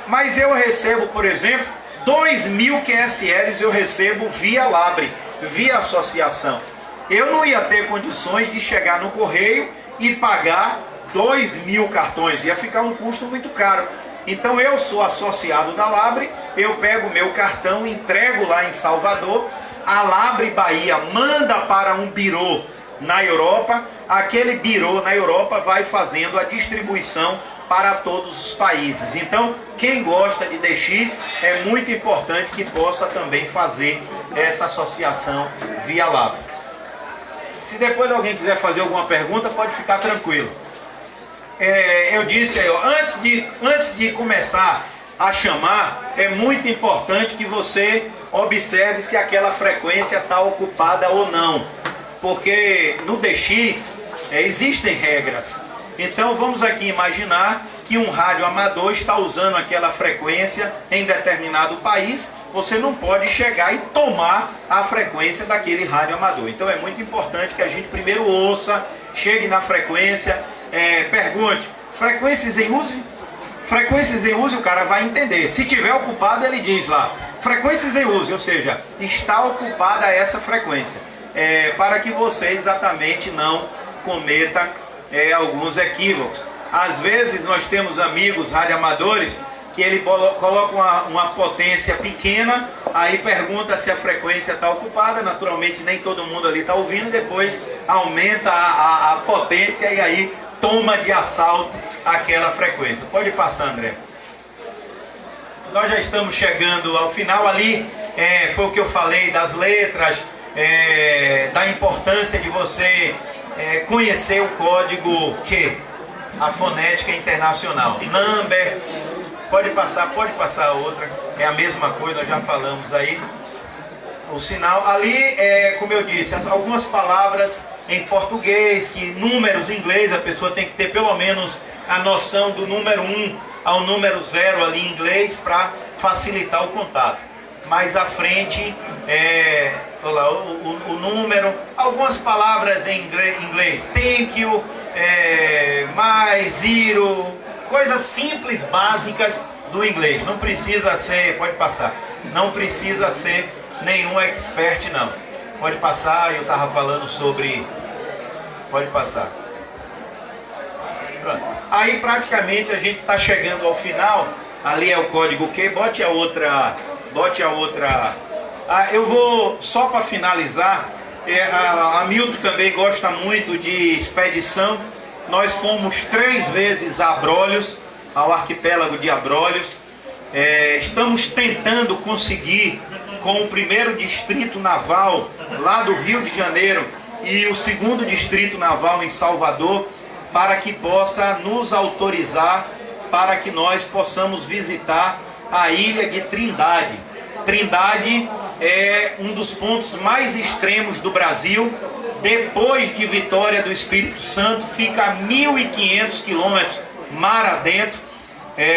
Mas eu recebo, por exemplo, 2.000 QSLs eu recebo via Labre, via associação. Eu não ia ter condições de chegar no correio e pagar 2.000 cartões, ia ficar um custo muito caro. Então eu sou associado da Labre, eu pego o meu cartão, entrego lá em Salvador, a Labre Bahia manda para um birô na Europa, aquele birô na Europa vai fazendo a distribuição para todos os países. Então quem gosta de DX é muito importante que possa também fazer essa associação via Labre. Se depois alguém quiser fazer alguma pergunta, pode ficar tranquilo. Eu disse aí, antes de começar a chamar, é muito importante que você observe se aquela frequência está ocupada ou não. Porque no DX existem regras. Então vamos aqui imaginar que um rádio amador está usando aquela frequência em determinado país. Você não pode chegar e tomar a frequência daquele rádio amador. Então é muito importante que a gente primeiro ouça, chegue na frequência, pergunte, frequências em uso? Frequências em uso, o cara vai entender. Se tiver ocupado, ele diz lá, frequências em uso, ou seja, está ocupada essa frequência. Para que você exatamente não cometa alguns equívocos. Às vezes nós temos amigos radioamadores que ele coloca uma potência pequena, aí pergunta se a frequência está ocupada, naturalmente nem todo mundo ali está ouvindo, depois aumenta a potência e aí toma de assalto aquela frequência. Pode passar, André. Nós já estamos chegando ao final ali, foi o que eu falei das letras, da importância de você conhecer o código Q, a fonética internacional. Number, pode passar a outra, é a mesma coisa, nós já falamos aí. O sinal ali, como eu disse, algumas palavras em português, que números em inglês a pessoa tem que ter pelo menos a noção do número 1 ao número 0 ali em inglês para facilitar o contato. Mais à frente, olha lá, o número, algumas palavras em inglês, thank you, mais, zero, coisas simples, básicas do inglês. Não precisa ser, pode passar, não precisa ser nenhum expert não. Pode passar, eu estava falando sobre, pode passar. Pronto. Aí praticamente a gente está chegando ao final, ali é o código Q, bote a outra. Eu vou, só para finalizar, a Milton também gosta muito de expedição. Nós fomos 3 vezes a Abrolhos, ao arquipélago de Abrolhos. Estamos tentando conseguir com o 1º Distrito Naval lá do Rio de Janeiro e o 2º Distrito Naval em Salvador, para que possa nos autorizar para que nós possamos visitar a ilha de Trindade. Trindade é um dos pontos mais extremos do Brasil. Depois de Vitória do Espírito Santo, fica a 1.500 quilômetros mar adentro.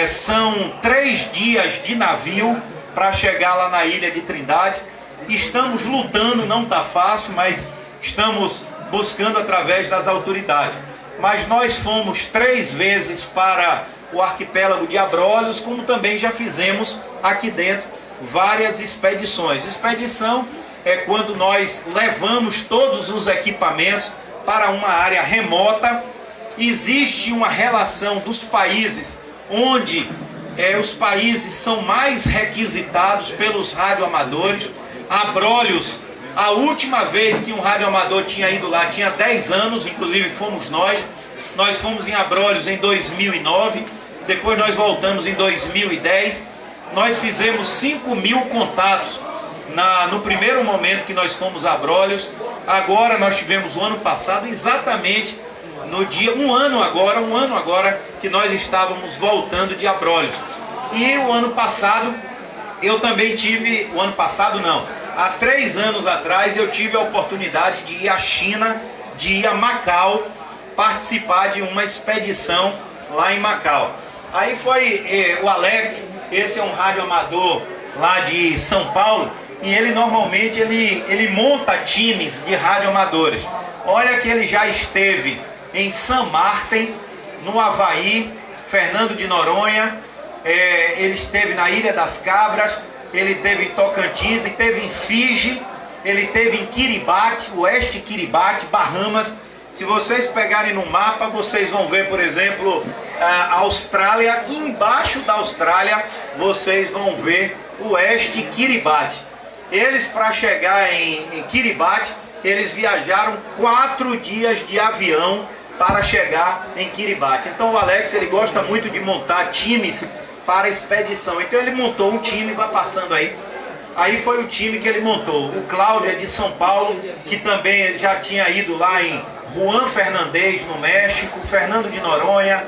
São 3 dias de navio para chegar lá na ilha de Trindade. Estamos lutando, não está fácil, mas estamos buscando através das autoridades. Mas nós fomos 3 vezes para o arquipélago de Abrolhos, como também já fizemos aqui dentro várias expedições. Expedição é quando nós levamos todos os equipamentos para uma área remota. Existe uma relação dos países onde os países são mais requisitados pelos radioamadores. Abrolhos, a última vez que um radioamador tinha ido lá tinha 10 anos, inclusive fomos nós. Nós fomos em Abrolhos em 2009, depois nós voltamos em 2010. Nós fizemos 5.000 contatos no primeiro momento que nós fomos a Abrolhos. Agora nós tivemos o ano passado, exatamente no dia, um ano agora que nós estávamos voltando de Abrolhos. E o ano passado eu também tive, o ano passado não, há 3 anos atrás eu tive a oportunidade de ir à China, de ir a Macau, participar de uma expedição lá em Macau. Aí foi o Alex, esse é um radioamador lá de São Paulo, e ele normalmente ele monta times de radioamadores. Olha que ele já esteve em San Martin, no Havaí, Fernando de Noronha, ele esteve na Ilha das Cabras, ele esteve em Tocantins, ele esteve em Fiji, ele esteve em Kiribati, Oeste Kiribati, Bahamas. Se vocês pegarem no mapa, vocês vão ver, por exemplo, a Austrália. Embaixo da Austrália, vocês vão ver o Oeste Kiribati. Eles, para chegar em Kiribati, eles viajaram 4 dias de avião para chegar em Kiribati. Então o Alex, ele gosta muito de montar times para expedição. Então ele montou um time, vai passando aí. Aí foi o time que ele montou. O Cláudio é de São Paulo, que também já tinha ido lá em Juan Fernandez, no México. Fernando de Noronha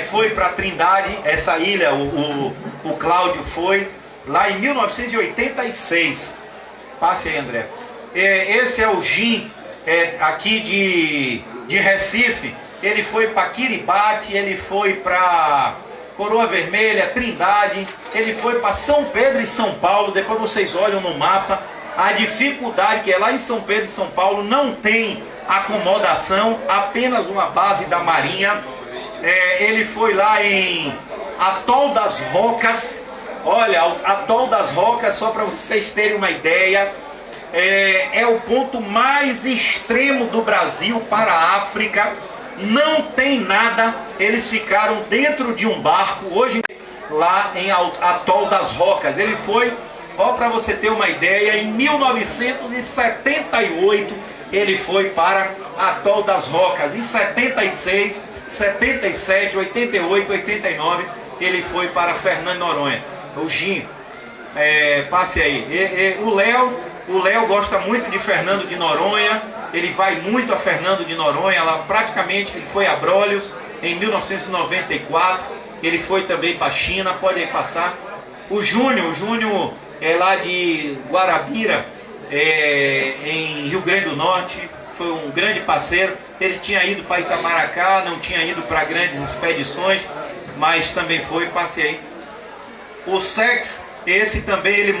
foi para Trindade, essa ilha, o Cláudio foi lá em 1986. Passe aí, André. Esse é o Jim, aqui de Recife. Ele foi para Kiribati, ele foi para Coroa Vermelha, Trindade, ele foi para São Pedro e São Paulo. Depois vocês olham no mapa a dificuldade que é lá em São Pedro e São Paulo. Não tem acomodação, apenas uma base da Marinha. Ele foi lá em Atol das Rocas. Olha, Atol das Rocas, só para vocês terem uma ideia, é o ponto mais extremo do Brasil para a África. Não tem nada, eles ficaram dentro de um barco, hoje lá em Atol das Rocas. Ele foi, ó, para você ter uma ideia, em 1978 ele foi para Atol das Rocas. Em 76, 77, 88, 89 ele foi para Fernando de Noronha. O Jim, passe aí. O Léo gosta muito de Fernando de Noronha. Ele vai muito a Fernando de Noronha, lá praticamente ele foi a Abrolhos em 1994, ele foi também para a China, pode aí passar. O Júnior é lá de Guarabira, em Rio Grande do Norte, foi um grande parceiro. Ele tinha ido para Itamaracá, não tinha ido para grandes expedições, mas também foi, passei. O Sex, esse também, ele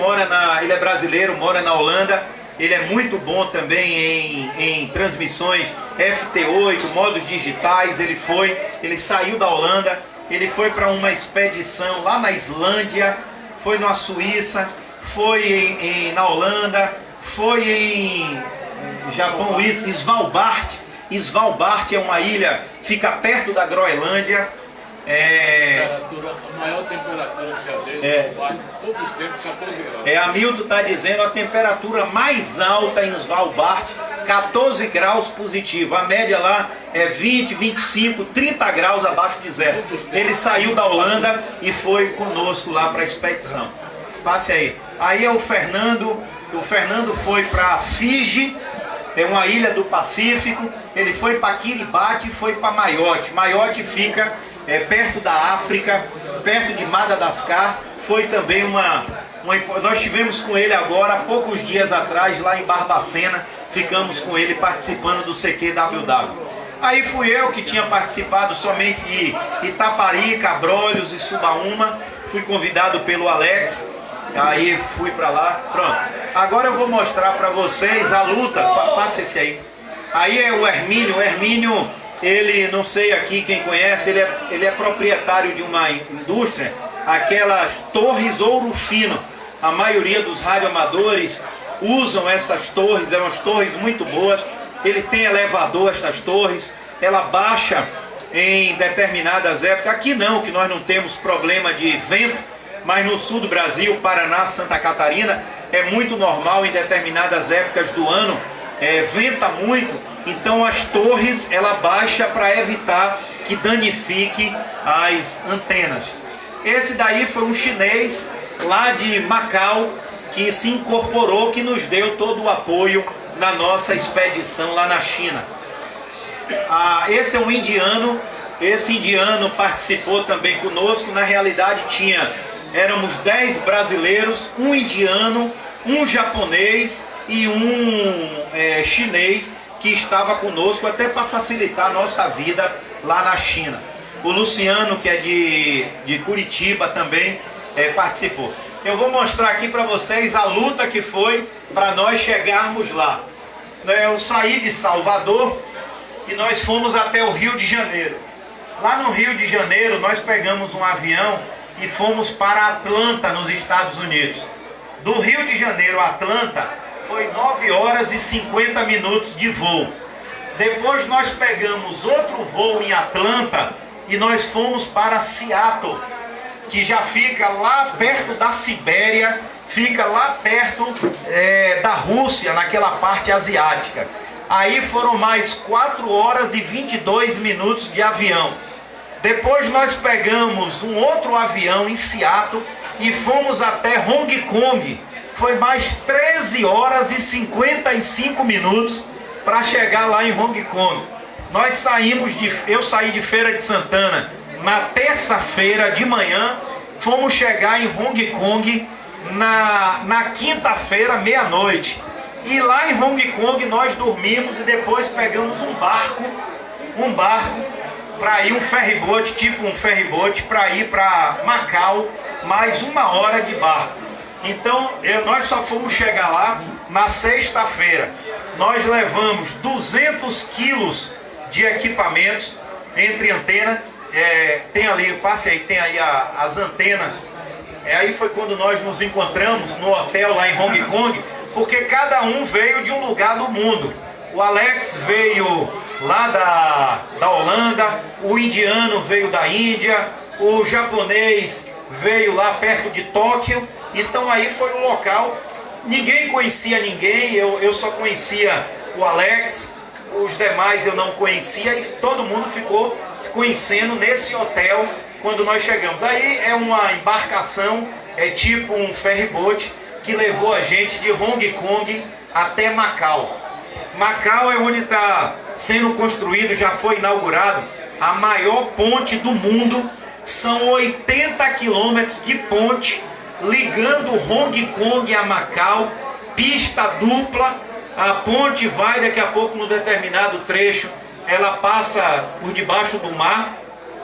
é brasileiro, mora na Holanda. Ele é muito bom também em transmissões FT8, modos digitais. Ele saiu da Holanda, ele foi para uma expedição lá na Islândia, foi na Suíça, foi na Holanda, foi em Japão, Svalbard. Svalbard é uma ilha, fica perto da Groenlândia. A maior temperatura que já deu, todos os tempos, 14 graus. Hamilton está dizendo a temperatura mais alta em Svalbard, 14 graus positivo. A média lá é 20, 25, 30 graus abaixo de zero. Ele saiu da Holanda e foi conosco lá para a expedição. Passe aí. Aí é o Fernando. O Fernando foi para Fiji, é uma ilha do Pacífico. Ele foi para Kiribati e foi para Mayotte. Mayotte fica perto da África, perto de Madagascar. Foi também nós tivemos com ele agora, há poucos dias atrás, lá em Barbacena. Ficamos com ele participando do CQWW. Aí fui eu que tinha participado somente de Itaparica, Abrolhos e Subaúma. Fui convidado pelo Alex. Aí fui para lá, pronto. Agora eu vou mostrar para vocês a luta. Passa esse aí. Aí é o Hermínio. O Hermínio, ele, não sei aqui quem conhece, ele é proprietário de uma indústria, aquelas torres ouro fino. A maioria dos radioamadores usam essas torres, são umas torres muito boas. Ele tem elevador, essas torres, ela baixa em determinadas épocas. Aqui não, que nós não temos problema de vento, mas no sul do Brasil, Paraná, Santa Catarina, é muito normal em determinadas épocas do ano, venta muito, então as torres ela baixa para evitar que danifique as antenas. Esse daí foi um chinês lá de Macau que se incorporou, que nos deu todo o apoio na nossa expedição lá na China. Esse é um indiano. Esse indiano participou também conosco. Na realidade éramos 10 brasileiros, um indiano, um japonês e um chinês que estava conosco, até para facilitar a nossa vida lá na China. O Luciano, que é de Curitiba, também participou. Eu vou mostrar aqui para vocês a luta que foi para nós chegarmos lá. Eu saí de Salvador e nós fomos até o Rio de Janeiro. Lá no Rio de Janeiro nós pegamos um avião e fomos para Atlanta, nos Estados Unidos. Do Rio de Janeiro a Atlanta foi 9 horas e 50 minutos de voo. Depois nós pegamos outro voo em Atlanta e nós fomos para Seattle, que já fica lá perto da Sibéria, fica lá perto da Rússia, naquela parte asiática. Aí foram mais 4 horas e 22 minutos de avião. Depois nós pegamos um outro avião em Seattle e fomos até Hong Kong. Foi mais 13 horas e 55 minutos para chegar lá em Hong Kong. Eu saí de Feira de Santana na terça-feira de manhã, fomos chegar em Hong Kong na quinta-feira, meia-noite. E lá em Hong Kong nós dormimos e depois pegamos um barco para ir, um ferryboat, tipo um ferryboat, para ir para Macau, mais 1 hora de barco. Então nós só fomos chegar lá na sexta-feira. Nós levamos 200 quilos de equipamentos, entre antenas, tem ali, passe aí, tem aí as antenas. Aí foi quando nós nos encontramos no hotel lá em Hong Kong, porque cada um veio de um lugar do mundo. O Alex veio lá da Holanda, o indiano veio da Índia, o japonês veio lá perto de Tóquio. Então aí foi um local, ninguém conhecia ninguém, eu só conhecia o Alex, os demais eu não conhecia, e todo mundo ficou se conhecendo nesse hotel quando nós chegamos. Aí é uma embarcação, é tipo um ferryboat, que levou a gente de Hong Kong até Macau. Macau é onde está sendo construído, já foi inaugurado, a maior ponte do mundo. São 80 quilômetros de ponte ligando Hong Kong a Macau, pista dupla, A ponte vai daqui a pouco, no determinado trecho, ela passa por debaixo do mar.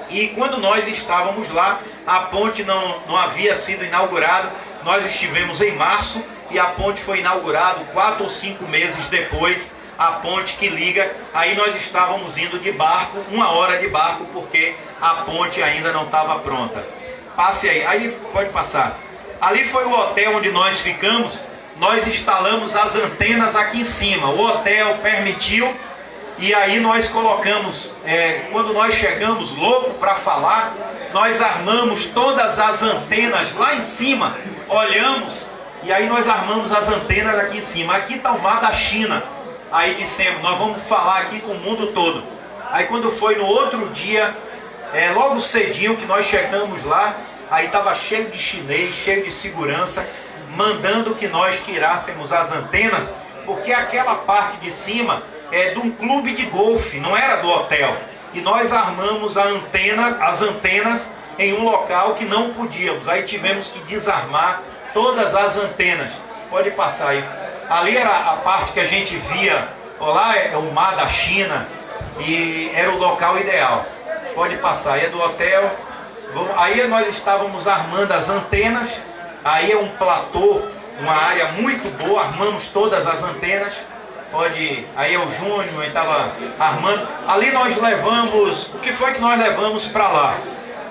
E quando nós estávamos lá, a ponte não havia sido inaugurada. Nós estivemos em março e a ponte foi inaugurada 4 ou 5 meses depois. A ponte que liga, aí nós estávamos indo de barco, 1 hora de barco, porque a ponte ainda não estava pronta. Passe aí pode passar. Ali foi o hotel onde nós ficamos. Nós instalamos as antenas aqui em cima. O hotel permitiu. E aí nós colocamos, quando nós chegamos louco para falar, nós armamos todas as antenas lá em cima, olhamos, e aí nós armamos as antenas aqui em cima. Aqui está o mar da China. Aí dissemos, nós vamos falar aqui com o mundo todo. Aí quando foi no outro dia, logo cedinho que nós chegamos lá, aí estava cheio de chinês, cheio de segurança, mandando que nós tirássemos as antenas, porque aquela parte de cima é de um clube de golfe, não era do hotel. E nós armamos as antenas em um local que não podíamos. Aí tivemos que desarmar todas as antenas. Pode passar aí. Ali era a parte que a gente via, lá é o mar da China, e era o local ideal. Pode passar, aí é do hotel. Aí nós estávamos armando as antenas. Aí é um platô, uma área muito boa, armamos todas as antenas. Aí é o Júnior, ele estava armando. Ali nós levamos, o que foi que nós levamos para lá?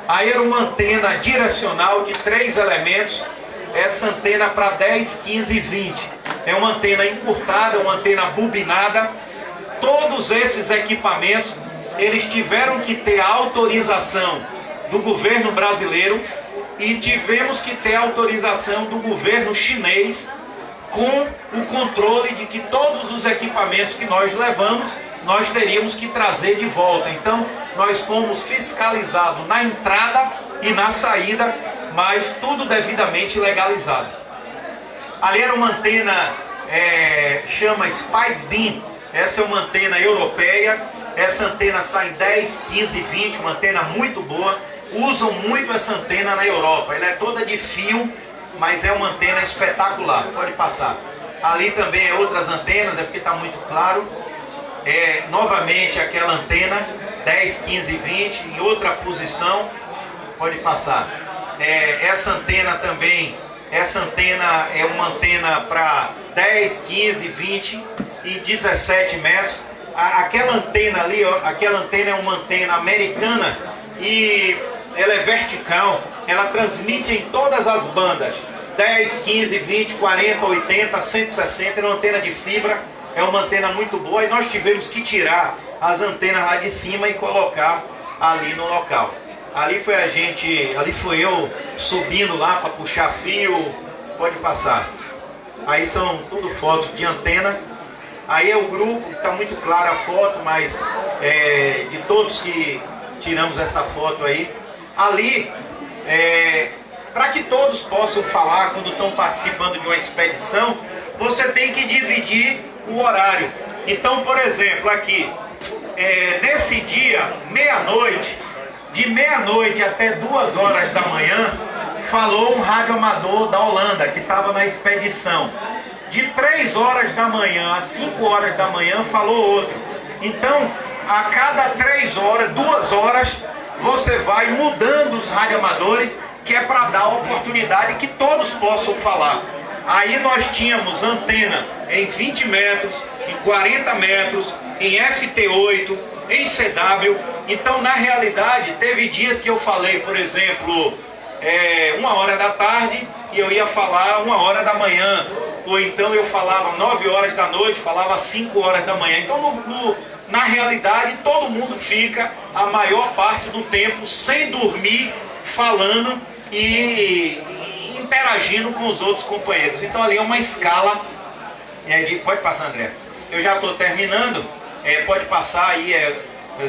Aí era uma antena direcional de 3 elementos, essa antena para 10, 15 e 20. É uma antena encurtada, uma antena bobinada. Todos esses equipamentos, eles tiveram que ter a autorização do governo brasileiro e tivemos que ter a autorização do governo chinês, com o controle de que todos os equipamentos que nós levamos, nós teríamos que trazer de volta. Então, nós fomos fiscalizados na entrada e na saída, mas tudo devidamente legalizado. Ali era uma antena, chama Spike Beam. Essa é uma antena europeia. Essa antena sai 10, 15, 20, uma antena muito boa. Usam muito essa antena na Europa. Ela é toda de fio, mas é uma antena espetacular. Pode passar. Ali também é outras antenas, porque está muito claro. Novamente aquela antena 10, 15, 20 em outra posição. Pode passar. Essa antena também, essa antena é uma antena para 10, 15, 20 e 17 metros. Aquela antena ali, ó, aquela antena é uma antena americana e ela é vertical. Ela transmite em todas as bandas, 10, 15, 20, 40, 80, 160, é uma antena de fibra, é uma antena muito boa, e nós tivemos que tirar as antenas lá de cima e colocar ali no local. Ali foi eu subindo lá para puxar fio. Pode passar. Aí são tudo fotos de antena. Aí é o grupo, está muito clara a foto, mas de todos que tiramos essa foto aí. Ali, para que todos possam falar quando estão participando de uma expedição, você tem que dividir o horário. Então, por exemplo, aqui, nesse dia, meia-noite, de meia-noite até 2 horas da manhã, falou um radioamador da Holanda que estava na expedição. De 3 horas da manhã a 5 horas da manhã falou outro. Então, a cada 3 horas, 2 horas, você vai mudando os radioamadores, que é para dar a oportunidade que todos possam falar. Aí nós tínhamos antena em 20 metros, em 40 metros, em FT8, em CW. Então, na realidade, teve dias que eu falei, por exemplo, 1 hora da tarde e eu ia falar 1 hora da manhã. Ou então eu falava 9 horas da noite, falava 5 horas da manhã. Então, na realidade, todo mundo fica a maior parte do tempo sem dormir, falando e interagindo com os outros companheiros. Então ali é uma escala pode passar, André. Eu já estou terminando. Pode passar aí.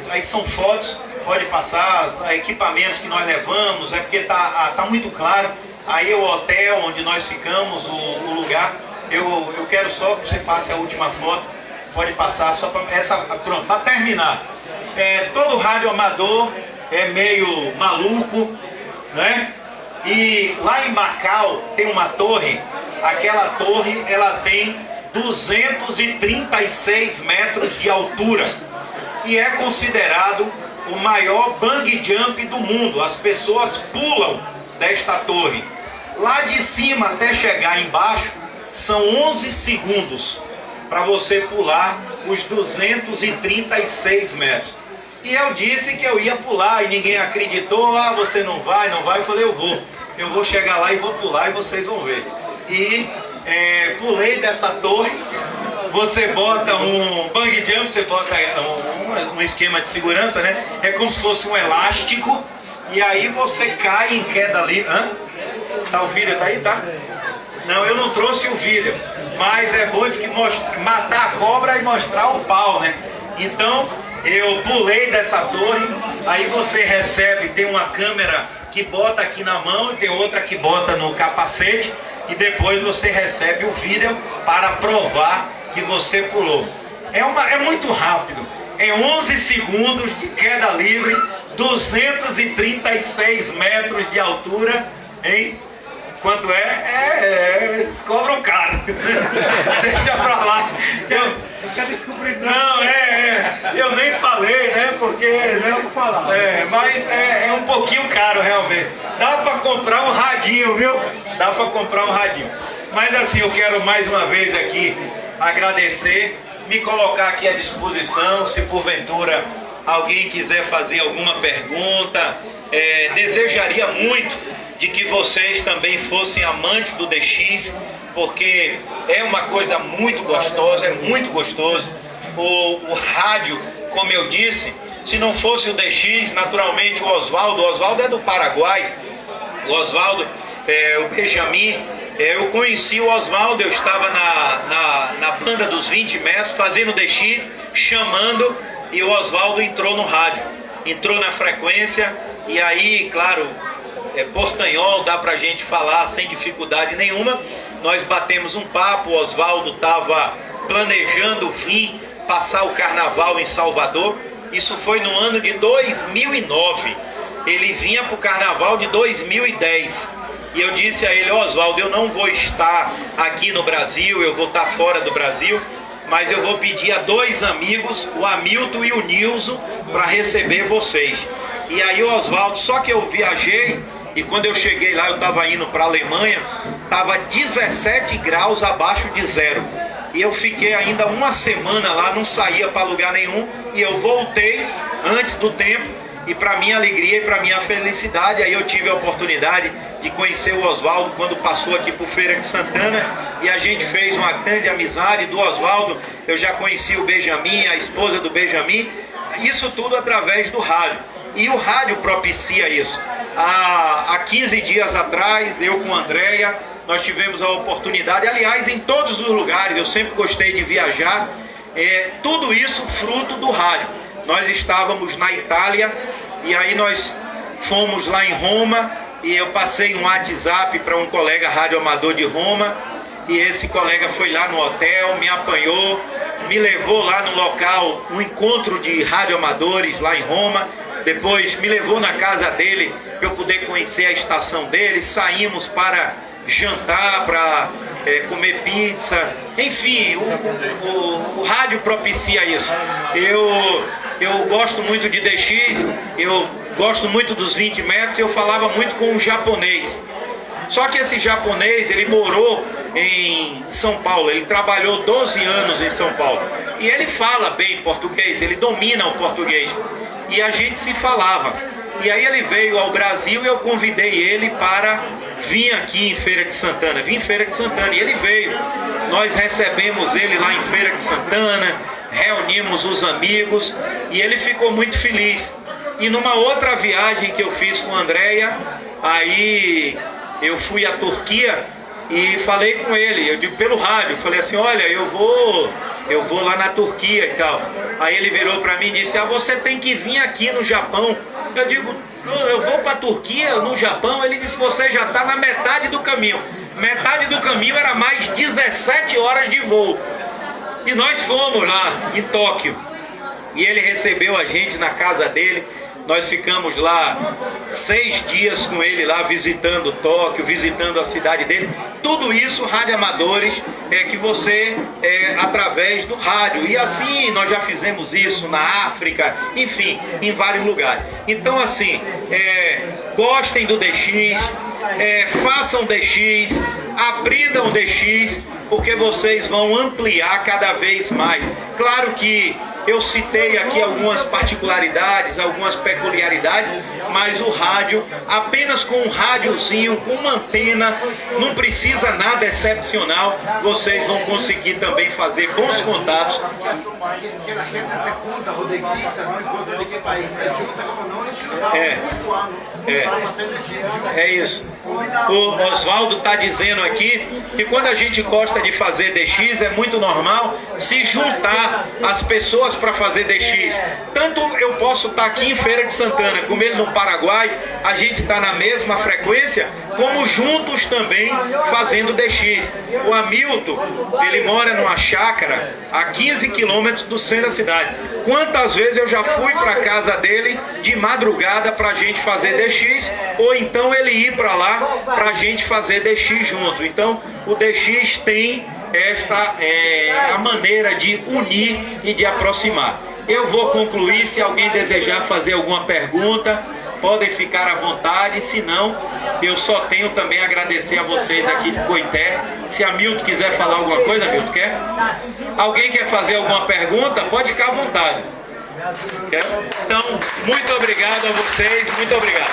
Aí são fotos. Pode passar equipamentos que nós levamos. Porque tá muito claro. Aí é o hotel onde nós ficamos, o lugar. Eu quero só que você passe a última foto. Pode passar só para essa. Pronto, para terminar. Todo rádio amador é meio maluco, né? E lá em Macau tem uma torre. Aquela torre, ela tem 236 metros de altura e é considerado o maior bungee jump do mundo. As pessoas pulam desta torre. Lá de cima até chegar embaixo são 11 segundos para você pular os 236 metros. E eu disse que eu ia pular e ninguém acreditou. Ah, você não vai, não vai. Eu falei, eu vou chegar lá e vou pular e vocês vão ver. E pulei dessa torre. Você bota um bungee jump, você bota um esquema de segurança, né? É como se fosse um elástico. E aí você cai em queda livre. Tá, o vídeo tá aí, tá? Não, eu não trouxe o vídeo. Mas é bom que matar a cobra e mostrar o pau, né? Então, eu pulei dessa torre. Aí você recebe, tem uma câmera que bota aqui na mão e tem outra que bota no capacete. E depois você recebe o vídeo para provar que você pulou. É muito rápido. É 11 segundos de queda livre, 236 metros de altura, hein? Quanto é? Cobram caro. Deixa pra lá. Não, eu nem falei, né? Porque não falar. Mas é um pouquinho caro realmente. Dá pra comprar um radinho, viu? Dá pra comprar um radinho. Mas assim, eu quero mais uma vez aqui agradecer, me colocar aqui à disposição, se porventura alguém quiser fazer alguma pergunta. Desejaria muito de que vocês também fossem amantes do DX, porque é uma coisa muito gostosa, é muito gostoso. O rádio, como eu disse, se não fosse o DX, naturalmente o Oswaldo é do Paraguai, o Oswaldo, o Benjamin, eu conheci o Oswaldo, eu estava na banda dos 20 metros, fazendo DX, chamando, e o Oswaldo entrou no rádio, entrou na frequência, e aí, claro, portanhol, dá pra gente falar sem dificuldade nenhuma. Nós batemos um papo, o Oswaldo estava planejando vir passar o carnaval em Salvador. Isso foi no ano de 2009. Ele vinha para o carnaval de 2010. E eu disse a ele, Oswaldo, eu não vou estar aqui no Brasil, eu vou estar fora do Brasil, mas eu vou pedir a 2 amigos, o Hamilton e o Nilson, para receber vocês. E aí o Oswaldo, só que eu viajei, e quando eu cheguei lá, eu estava indo para a Alemanha, estava 17 graus abaixo de zero. E eu fiquei ainda uma semana lá, não saía para lugar nenhum, e eu voltei antes do tempo, e para minha alegria e para minha felicidade, aí eu tive a oportunidade de conhecer o Oswaldo quando passou aqui por Feira de Santana, e a gente fez uma grande amizade. Do Oswaldo eu já conheci o Benjamin, a esposa do Benjamin, isso tudo através do rádio. E o rádio propicia isso. Há 15 dias atrás, eu com a Andréia, nós tivemos a oportunidade, aliás, em todos os lugares, eu sempre gostei de viajar, tudo isso fruto do rádio. Nós estávamos na Itália, e aí nós fomos lá em Roma, e eu passei um WhatsApp para um colega radioamador de Roma, e esse colega foi lá no hotel, me apanhou, me levou lá no local, um encontro de radioamadores lá em Roma. Depois me levou na casa dele para eu poder conhecer a estação dele. Saímos para jantar, para comer pizza. Enfim, o rádio propicia isso. Eu gosto muito de DX, eu gosto muito dos 20 metros. Eu falava muito com um japonês. Só que esse japonês, ele morou em São Paulo, ele trabalhou 12 anos em São Paulo. E ele fala bem português, ele domina o português. E a gente se falava. E aí ele veio ao Brasil e eu convidei ele para vir aqui em Feira de Santana. Vim em Feira de Santana e ele veio. Nós recebemos ele lá em Feira de Santana, reunimos os amigos e ele ficou muito feliz. E numa outra viagem que eu fiz com a Andréia, aí eu fui à Turquia e falei com ele, eu digo pelo rádio, falei assim, olha, eu vou lá na Turquia e tal. Aí ele virou para mim e disse, você tem que vir aqui no Japão. Eu digo, eu vou para a Turquia, no Japão. Ele disse, você já está na metade do caminho. Metade do caminho era mais 17 horas de voo. E nós fomos lá em Tóquio. E ele recebeu a gente na casa dele, Nós ficamos lá 6 dias com ele lá, visitando Tóquio, visitando a cidade dele. Tudo isso, rádio amadores, que você, através do rádio. E assim, nós já fizemos isso na África, enfim, em vários lugares. Então assim, gostem do DX, façam DX, aprendam DX, porque vocês vão ampliar cada vez mais. Claro que eu citei aqui algumas particularidades, algumas peculiaridades, mas o rádio, apenas com um rádiozinho, com uma antena, não precisa nada excepcional, vocês vão conseguir também fazer bons contatos. É isso. O Oswaldo está dizendo aqui que quando a gente gosta de fazer DX, é muito normal se juntar as pessoas para fazer DX. Tanto eu posso estar aqui em Feira de Santana, como ele no Paraguai, a gente está na mesma frequência, como juntos também fazendo DX. O Hamilton, ele mora numa chácara a 15 quilômetros do centro da cidade. Quantas vezes eu já fui para casa dele de madrugada para a gente fazer DX, ou então ele ir para lá para a gente fazer DX junto. Então o DX tem esta a maneira de unir e de aproximar. Eu vou concluir. Se alguém desejar fazer alguma pergunta, podem ficar à vontade. Se não, eu só tenho também a agradecer a vocês aqui de Coité. Se a Milton quiser falar alguma coisa, Milton, quer? Alguém quer fazer alguma pergunta? Pode ficar à vontade. Quer? Então, muito obrigado a vocês, muito obrigado.